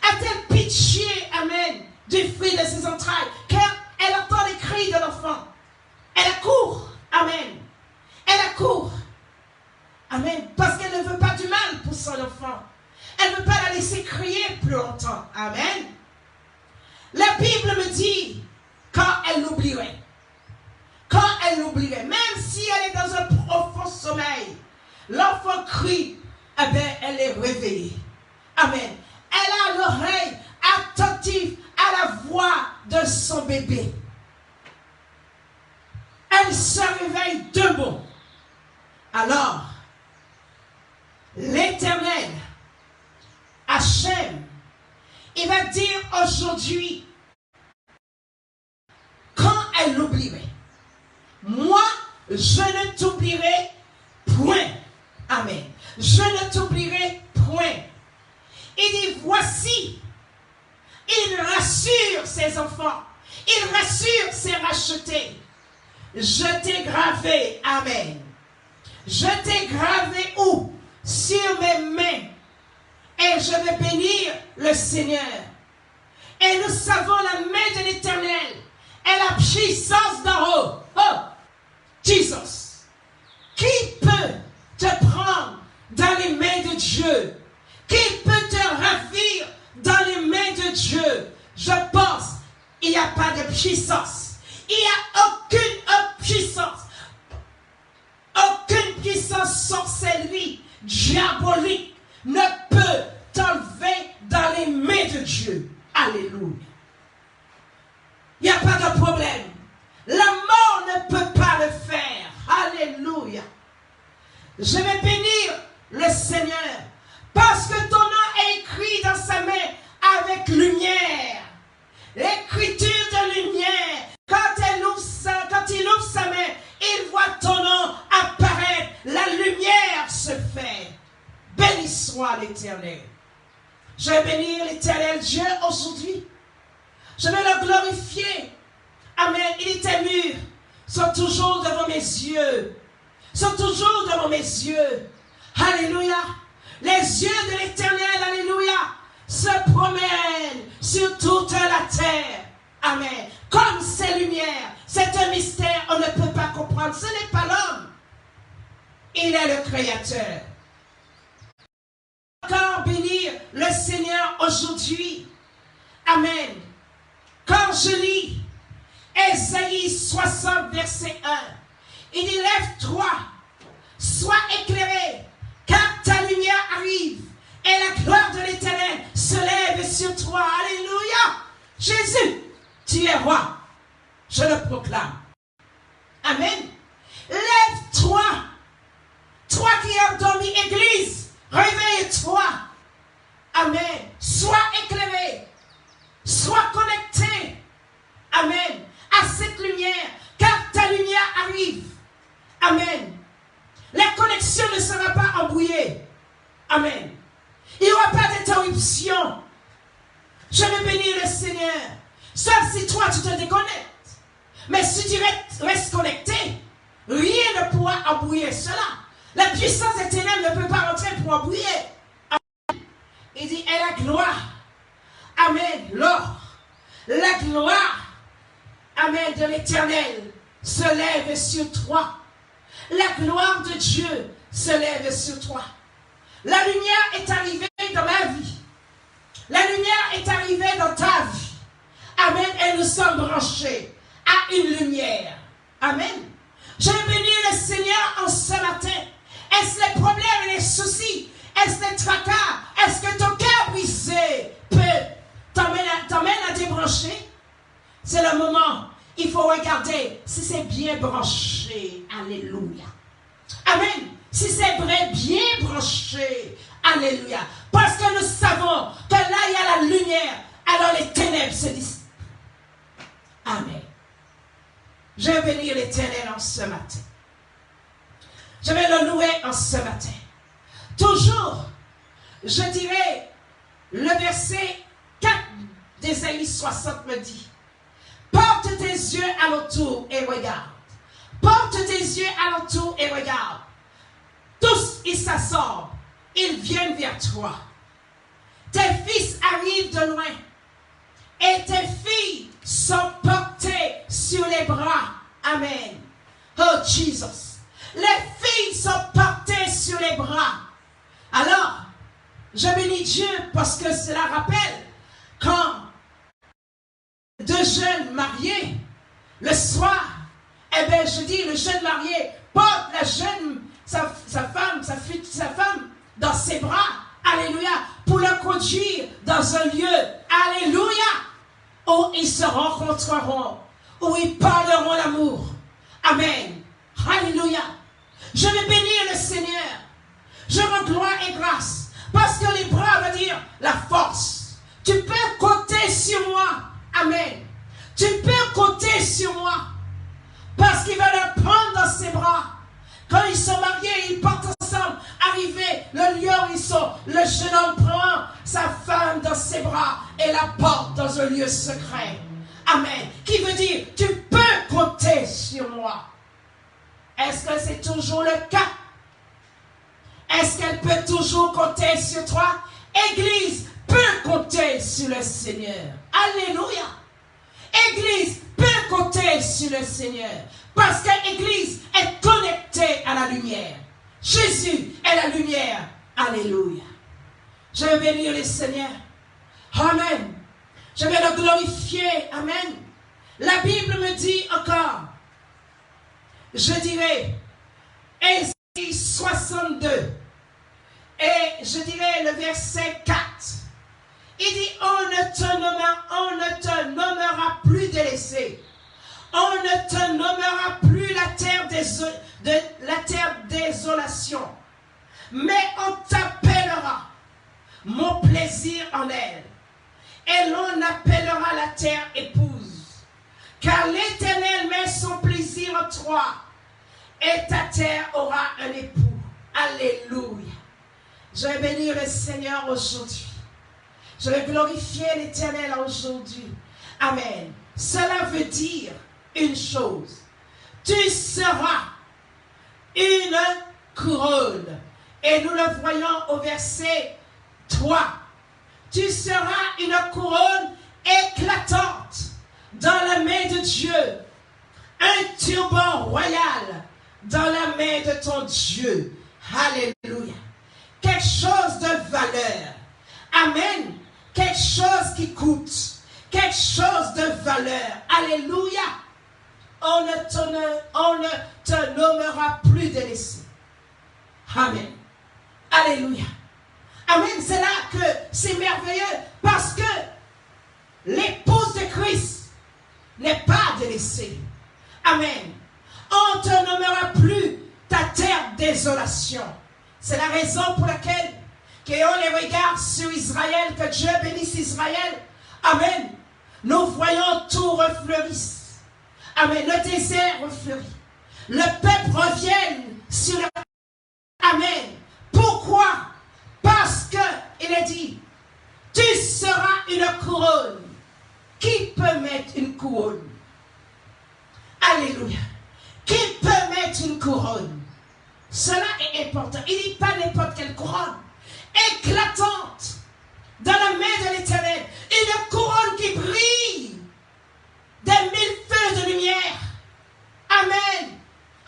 A-t-elle pitié, amen, du fruit de ses entrailles, car elle entend les cris de l'enfant. Elle accourt. Amen. Elle accourt. Amen. Parce qu'elle ne veut pas du mal pour son enfant. Elle ne veut pas la laisser crier plus longtemps. Amen. La Bible me dit, quand elle l'oublierait, même si elle est dans un profond sommeil, l'enfant crie, eh bien, elle est réveillée. Amen. Elle a l'oreille attentive à la voix de son bébé. Elle se réveille debout. Alors, l'Éternel, Hachem, il va dire aujourd'hui, quand elle l'oublierait, moi, je ne t'oublierai point. Amen. Je ne t'oublierai point. Il dit, voici, il rassure ses enfants, il rassure ses rachetés. Je t'ai gravé, amen. Je t'ai gravé où? Sur mes mains. Et je vais bénir le Seigneur. Et nous savons la main de l'Éternel et la puissance d'en haut. Oh, Jesus. Qui peut te prendre dans les mains de Dieu? Qui peut te ravir dans les mains de Dieu? Je pense, il n'y a pas de puissance. Il n'y a aucune puissance sorcellerie, diabolique ne peut t'enlever dans les mains de Dieu. Alléluia. Il n'y a pas de problème. La mort ne peut pas le faire. Alléluia. Je vais bénir le Seigneur parce que ton nom est écrit dans sa main avec lumière. L'écriture de lumière. Quand il ouvre sa main, il voit ton nom apparaître. La lumière se fait. Béni soit l'Éternel. Je vais bénir l'Éternel Dieu aujourd'hui. Je vais le glorifier. Amen. Il dit, tes murs sont toujours devant mes yeux. Sont toujours devant mes yeux. Alléluia. Les yeux de l'Éternel, alléluia, se promènent sur toute la terre. Amen. Comme ces lumières, c'est un mystère, on ne peut pas comprendre. Ce n'est pas l'homme. Il est le Créateur. Encore bénir le Seigneur aujourd'hui. Amen. Quand je lis Ésaïe 60, verset 1, il dit, lève-toi, sois éclairé, car ta lumière arrive, et la gloire de l'Éternel se lève sur toi. Alléluia. Jésus, tu es roi. Je le proclame. Amen. Lève-toi. Toi qui as dormi, Église, réveille-toi. Amen. Sois éclairé. Sois connecté. Amen. À cette lumière, car ta lumière arrive. Amen. La connexion ne sera pas embrouillée. Amen. Il n'y aura pas d'interruption. Je vais bénir le Seigneur. Sauf si toi tu te déconnectes. Mais si tu restes connecté, rien ne pourra embrouiller cela. La puissance des ténèbres ne peut pas rentrer pour embrouiller. Amen. Il dit, et la gloire. Amen. L'or. La gloire. Amen. De l'Éternel se lève sur toi. La gloire de Dieu se lève sur toi. La lumière est arrivée dans ma vie. La lumière est arrivée dans ta vie. Amen. Et nous sommes branchés à une lumière. Amen. Je bénis le Seigneur en ce matin. Est-ce les problèmes et les soucis? Est-ce les tracas? Est-ce que ton cœur brisé t'emmène à débrancher? C'est le moment. Il faut regarder si c'est bien branché. Alléluia. Amen. Si c'est vrai, bien branché. Alléluia. Parce que nous savons que là, il y a la lumière. Alors les ténèbres se dissipent. Amen. Je vais bénir l'Éternel en ce matin. Je vais le louer en ce matin. Toujours, je dirais, le verset 4 d'Ésaïe 60 me dit, porte tes yeux alentour et regarde. Porte tes yeux alentour et regarde. Tous, ils s'assemblent. Ils viennent vers toi. Tes fils arrivent de loin. Et tes filles sont portées sur les bras. Amen. Oh, Jesus. Les filles sont portées sur les bras. Alors, je bénis Dieu parce que cela rappelle quand deux jeunes mariés, le soir, eh bien, je dis, le jeune marié porte sa femme dans ses bras. Alléluia. Pour le conduire dans un lieu. Alléluia. Où ils se rencontreront. Où ils parleront l'amour. Amen. Alléluia. Je vais bénir le Seigneur. Je rends gloire et grâce. Parce que les bras veut dire la force. Tu peux compter sur moi. Amen. Tu peux compter sur moi. Parce qu'il va le prendre dans ses bras. Quand ils sont mariés, ils partent ensemble. Arrivé le lieu où ils sont, le jeune homme prend sa femme dans ses bras et la porte dans un lieu secret. Amen. Qui veut dire, tu peux compter sur moi. Est-ce que c'est toujours le cas? Est-ce qu'elle peut toujours compter sur toi? Église peut compter sur le Seigneur. Alléluia. Église peut compter sur le Seigneur. Parce que l'Église est connectée à la lumière. Jésus est la lumière. Alléluia. Je vais bénir le Seigneur. Amen. Je vais le glorifier. Amen. La Bible me dit encore, je dirais, Ésaïe 62, et je dirais le verset 4. Il dit, on ne te nommera plus délaissé. On ne te nommera plus la terre désolation. Mais on t'appellera mon plaisir en elle. Et l'on appellera la terre épouse. Car l'Éternel met son plaisir en toi. Et ta terre aura un époux. Alléluia. Je vais bénir le Seigneur aujourd'hui. Je vais glorifier l'Éternel aujourd'hui. Amen. Cela veut dire une chose. Tu seras une couronne. Et nous le voyons au verset 3. Tu seras une couronne éclatante dans la main de Dieu. Un turban royal dans la main de ton Dieu. Alléluia. Quelque chose de valeur. Amen. Quelque chose qui coûte. Quelque chose de valeur. Alléluia. On ne te nommera plus délaissé. Amen. Alléluia. Amen. C'est là que c'est merveilleux parce que l'épouse de Christ n'est pas délaissée. Amen. On ne te nommera plus ta terre désolation. C'est la raison pour laquelle qu'on les regarde sur Israël, que Dieu bénisse Israël. Amen. Nous voyons tout refleurir. Amen. Le désert refleurit. Le peuple revient sur la... Amen. Pourquoi? Parce qu'il est dit, tu seras une couronne. Qui peut mettre une couronne? Alléluia. Qui peut mettre une couronne? Cela est important. Il dit pas n'importe quelle couronne. Éclatante. Dans la main de l'Éternel. Une couronne qui brille. Des 1000 feux de lumière. Amen.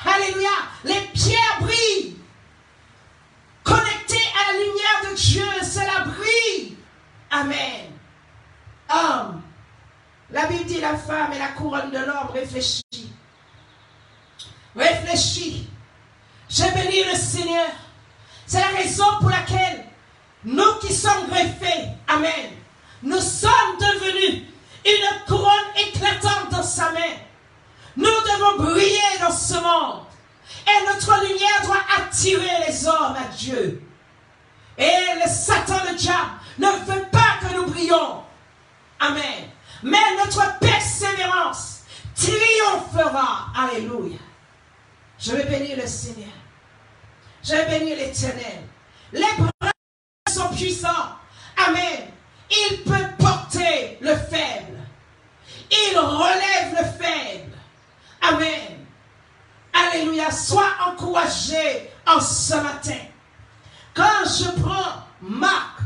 Alléluia. Les pierres brillent. Amen. Homme. La Bible dit la femme est la couronne de l'homme. Réfléchis. Réfléchis. Je bénis le Seigneur. C'est la raison pour laquelle nous qui sommes greffés, amen, nous sommes devenus une couronne éclatante dans sa main. Nous devons briller dans ce monde. Et notre lumière doit attirer les hommes à Dieu. Et le Satan, le diable, ne veut pas que nous brillions. Amen. Mais notre persévérance triomphera. Alléluia. Je vais bénir le Seigneur. Je vais bénir l'Éternel. Les bras sont puissants. Amen. Il peut porter le faible. Il relève le faible. Amen. Alléluia. Sois encouragé en ce matin. Quand je prends Marc,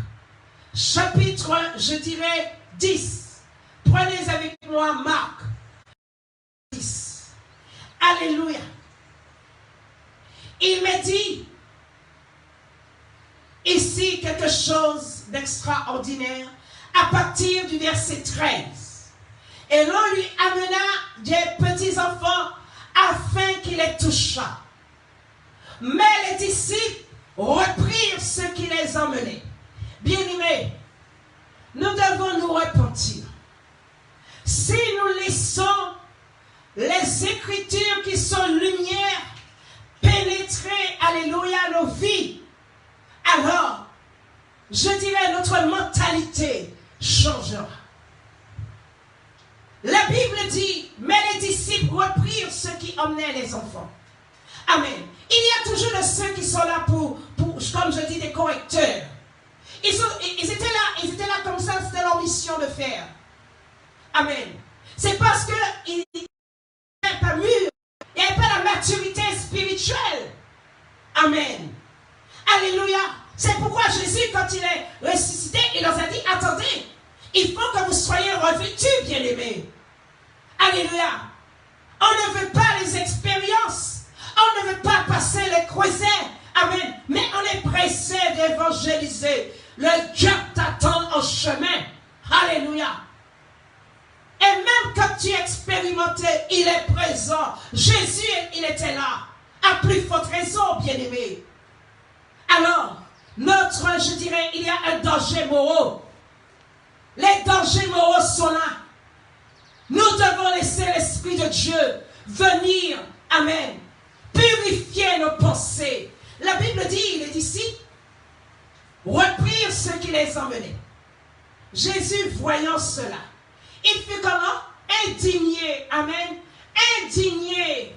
chapitre, je dirais 10. Prenez avec moi Marc 10. Alléluia. Il me dit ici quelque chose d'extraordinaire à partir du verset 13. Et l'on lui amena des petits-enfants afin qu'il les touchât. Mais les disciples reprirent ceux qui les emmenaient. Bien-aimés, nous devons nous repentir. Si nous laissons les Écritures qui sont lumière pénétrer, alléluia, nos vies, alors, je dirais, notre mentalité changera. La Bible dit, mais les disciples reprirent ceux qui emmenaient les enfants. Amen. Il y a toujours de ceux qui sont là pour comme je dis, des correcteurs. Ils étaient là comme ça, c'était leur mission de faire. Amen. C'est parce qu'ils n'étaient pas mûrs, il n'y avait pas la maturité spirituelle. Amen. Alléluia. C'est pourquoi Jésus, quand il est ressuscité, il leur a dit, attendez, il faut que vous soyez revêtus, bien-aimés. Alléluia. On ne veut pas les expériences. On ne veut pas passer les croisés. Amen. Mais on est pressé d'évangéliser. Le diable t'attend en chemin. Alléluia. Et même quand tu es expérimenté, il est présent. Jésus, il était là. À plus forte raison, bien-aimé. Alors, je dirais, il y a un danger moraux. Les dangers moraux sont là. Nous devons laisser l'Esprit de Dieu venir, amen, purifier nos pensées. La Bible dit, les disciples reprirent ceux qui les emmenaient. Jésus, voyant cela, il fut comment? Indigné, amen, indigné.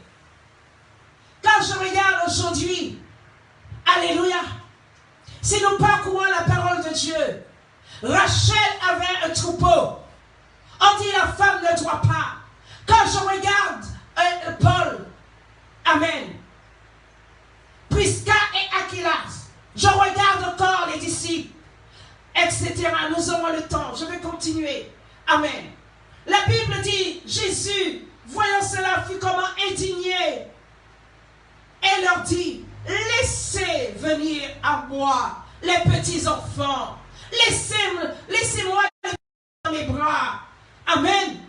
Quand je regarde aujourd'hui, alléluia, si nous parcourons la parole de Dieu, Rachel avait un troupeau. On dit la femme ne doit pas. Quand je regarde Paul, amen, Prisca et Aquilas, je regarde encore les disciples, etc. Nous aurons le temps, je vais continuer. Amen. La Bible dit, Jésus, voyant cela, fut comment indigné. Et leur dit, laissez venir à moi les petits enfants. Laissez-moi dans mes bras. Amen.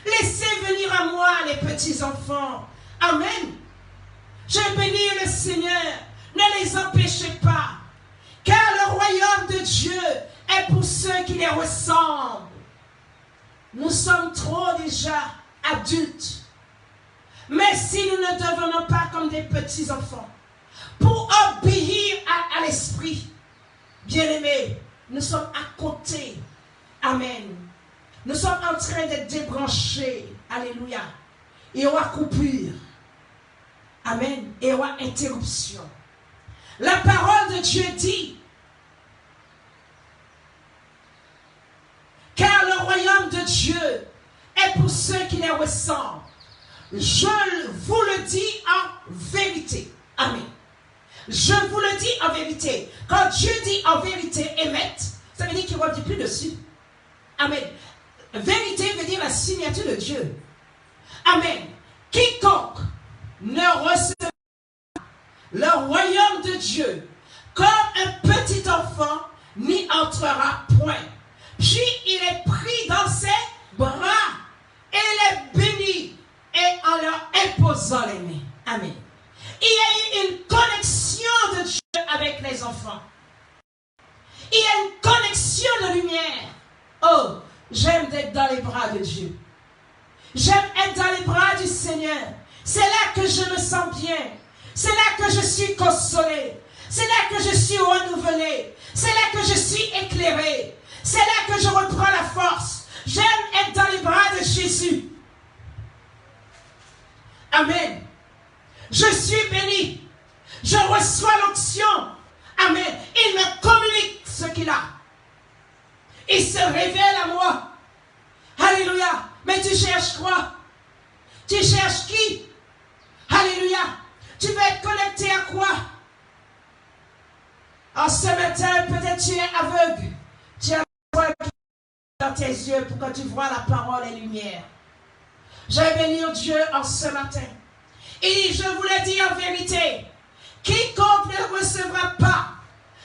Laissez venir à moi les petits enfants. Amen. Je bénis le Seigneur. Ne les empêchez pas. Car le royaume de Dieu est pour ceux qui les ressemblent. Nous sommes trop déjà adultes. Mais si nous ne devenons pas comme des petits enfants, pour obéir à l'esprit, bien-aimés, nous sommes à côté. Amen. Nous sommes en train d'être débranchés. Alléluia. Il y aura coupure. Amen. Et il y aura interruption. La parole de Dieu dit, car le royaume de Dieu est pour ceux qui les ressemblent. Je vous le dis en vérité. Amen. Je vous le dis en vérité. Quand Dieu dit en vérité émettre, ça veut dire qu'il ne revient plus dessus. Amen. Vérité veut dire la signature de Dieu. Amen. Quiconque ne recevra le royaume de Dieu comme un petit enfant n'y entrera point. Oh, j'aime être dans les bras de Dieu. J'aime être dans les bras du Seigneur. C'est là que je me sens bien. C'est là que je suis consolé. C'est là que je suis renouvelé. C'est là que je suis éclairé. C'est là que je reprends la force. J'aime être dans les bras de Jésus. Amen. Je suis béni. Je reçois l'onction. Amen. Il me communique ce qu'il a. Il se révèle à moi. Alléluia. Mais tu cherches quoi? Tu cherches qui? Alléluia. Tu veux être connecté à quoi? En ce matin, peut-être tu es aveugle. Tu as besoin dans tes yeux pour que tu vois la parole et lumière. Je vais bénir Dieu en ce matin. Et je vous le dis en vérité, quiconque ne recevra pas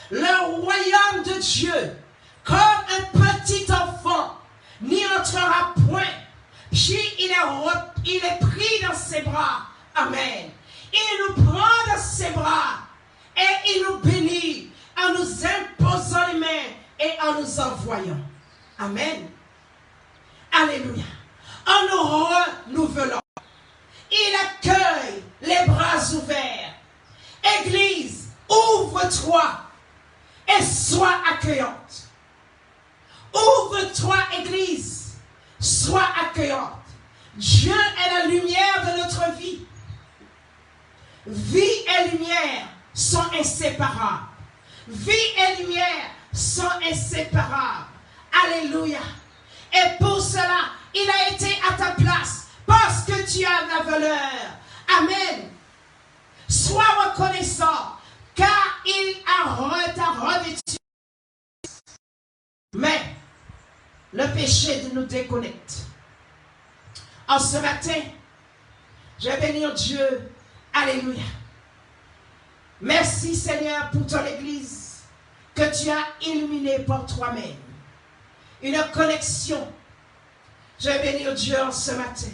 le royaume de Dieu comme un petit enfant, n'y entrera point. Puis il est pris dans ses bras. Amen. Il nous prend dans ses bras et il nous bénit en nous imposant les mains et en nous envoyant. Amen. Alléluia. En nous renouvelant. Il accueille les bras ouverts. Église, ouvre-toi et sois accueillante. Ouvre-toi, Église, sois accueillante. Dieu est la lumière de notre vie. Vie et lumière sont inséparables. Vie et lumière sont inséparables. Alléluia. Et pour cela, il a été à ta place parce que tu as la valeur. Amen. Sois reconnaissant car il t'a revêtu. Mais le péché de nous déconnecte. En ce matin, je vais bénir Dieu. Alléluia. Merci Seigneur pour ton église que tu as illuminée par toi-même. Une connexion. Je vais bénir Dieu en ce matin.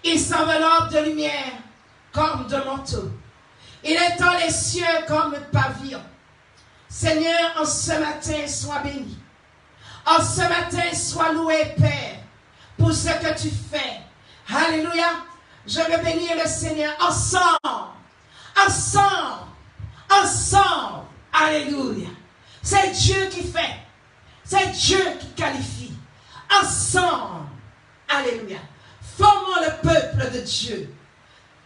Il s'enveloppe de lumière comme de manteau. Il étend les cieux comme pavillon. Seigneur, en ce matin, sois béni. En ce matin, sois loué, Père, pour ce que tu fais. Alléluia. Je veux bénir le Seigneur ensemble. Ensemble. Ensemble. Alléluia. C'est Dieu qui fait. C'est Dieu qui qualifie. Ensemble. Alléluia. Formons le peuple de Dieu.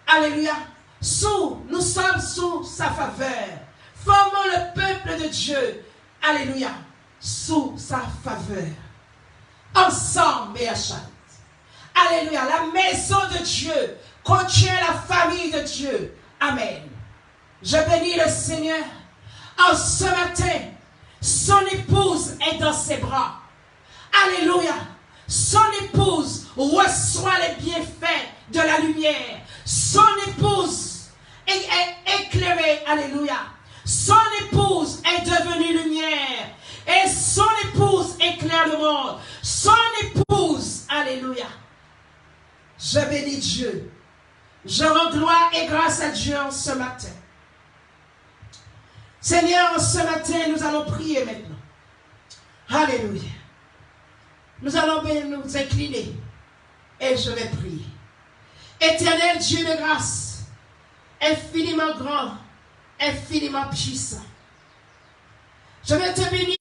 Alléluia. Nous sommes sous sa faveur. Formons le peuple de Dieu. Alléluia. Sous sa faveur. Ensemble, Béachat. Alléluia. La maison de Dieu contient la famille de Dieu. Amen. Je bénis le Seigneur. En ce matin, son épouse est dans ses bras. Alléluia. Son épouse reçoit les bienfaits de la lumière. Son épouse est éclairée. Alléluia. Son épouse est devenue lumière. Et son épouse éclaire le monde. Son épouse, alléluia. Je bénis Dieu. Je rends gloire et grâce à Dieu en ce matin. Seigneur, en ce matin, nous allons prier maintenant. Alléluia. Nous allons nous incliner. Et je vais prier. Éternel Dieu de grâce, infiniment grand, infiniment puissant. Je vais te bénir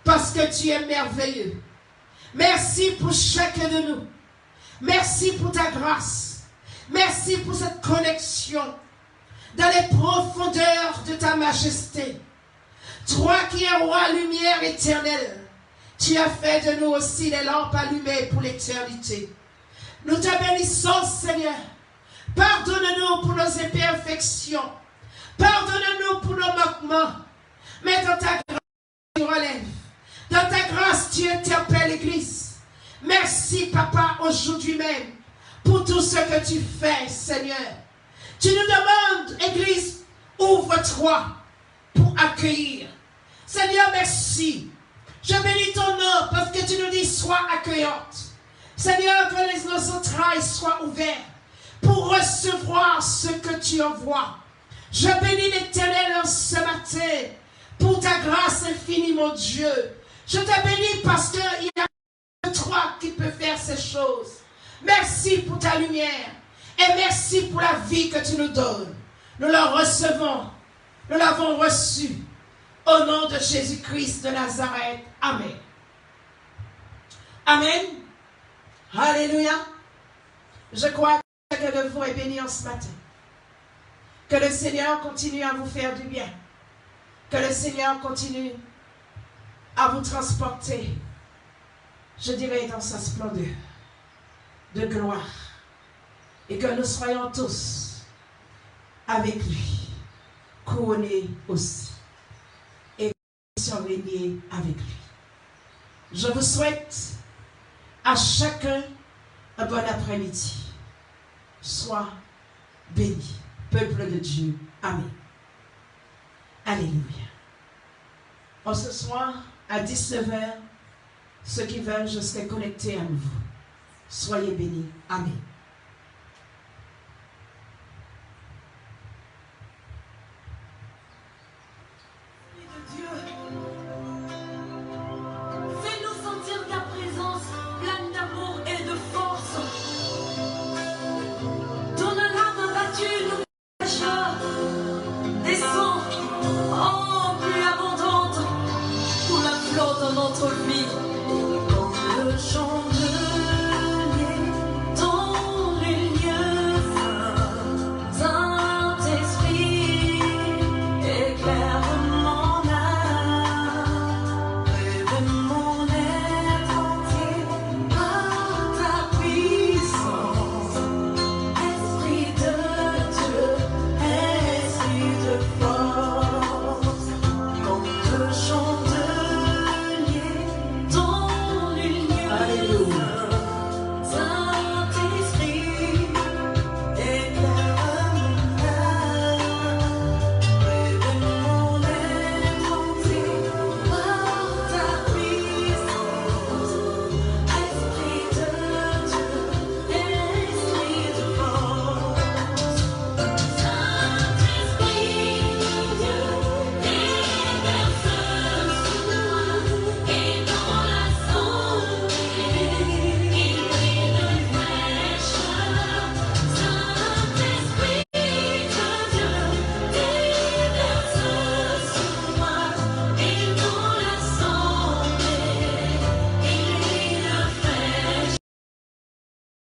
parce que tu es merveilleux. Merci pour chacun de nous. Merci pour ta grâce. Merci pour cette connexion dans les profondeurs de ta majesté. Toi qui es roi lumière éternelle, tu as fait de nous aussi des lampes allumées pour l'éternité. Nous te bénissons, Seigneur. Pardonne-nous pour nos imperfections. Pardonne-nous pour nos manquements. Mais dans ta grâce, tu relèves. Dans ta grâce, tu interpelles l'Église. Merci, Papa, aujourd'hui même, pour tout ce que tu fais, Seigneur. Tu nous demandes, Église, ouvre-toi pour accueillir. Seigneur, merci. Je bénis ton nom parce que tu nous dis, sois accueillante. Seigneur, que nos entrailles soient ouvertes pour recevoir ce que tu envoies. Je bénis l'Éternel en ce matin pour ta grâce infinie, mon Dieu. Je te bénis parce qu'il y a que toi qui peux faire ces choses. Merci pour ta lumière. Et merci pour la vie que tu nous donnes. Nous la recevons. Nous l'avons reçue. Au nom de Jésus-Christ de Nazareth. Amen. Amen. Alléluia. Je crois que chacun de vous est béni en ce matin. Que le Seigneur continue à vous faire du bien. Que le Seigneur continue à vous transporter, je dirais, dans sa splendeur de gloire. Et que nous soyons tous avec lui, couronnés aussi. Et surveillés avec lui. Je vous souhaite à chacun un bon après-midi. Sois béni, peuple de Dieu. Amen. Alléluia. En ce soir, à 19h, ceux qui veulent, je serai connecté à nouveau. Soyez bénis. Amen. Fais-nous sentir ta présence pleine d'amour et de force. Ton âme abattue nous descend, oh, plus abondante, pour la flot dans notre vie. Comme le chant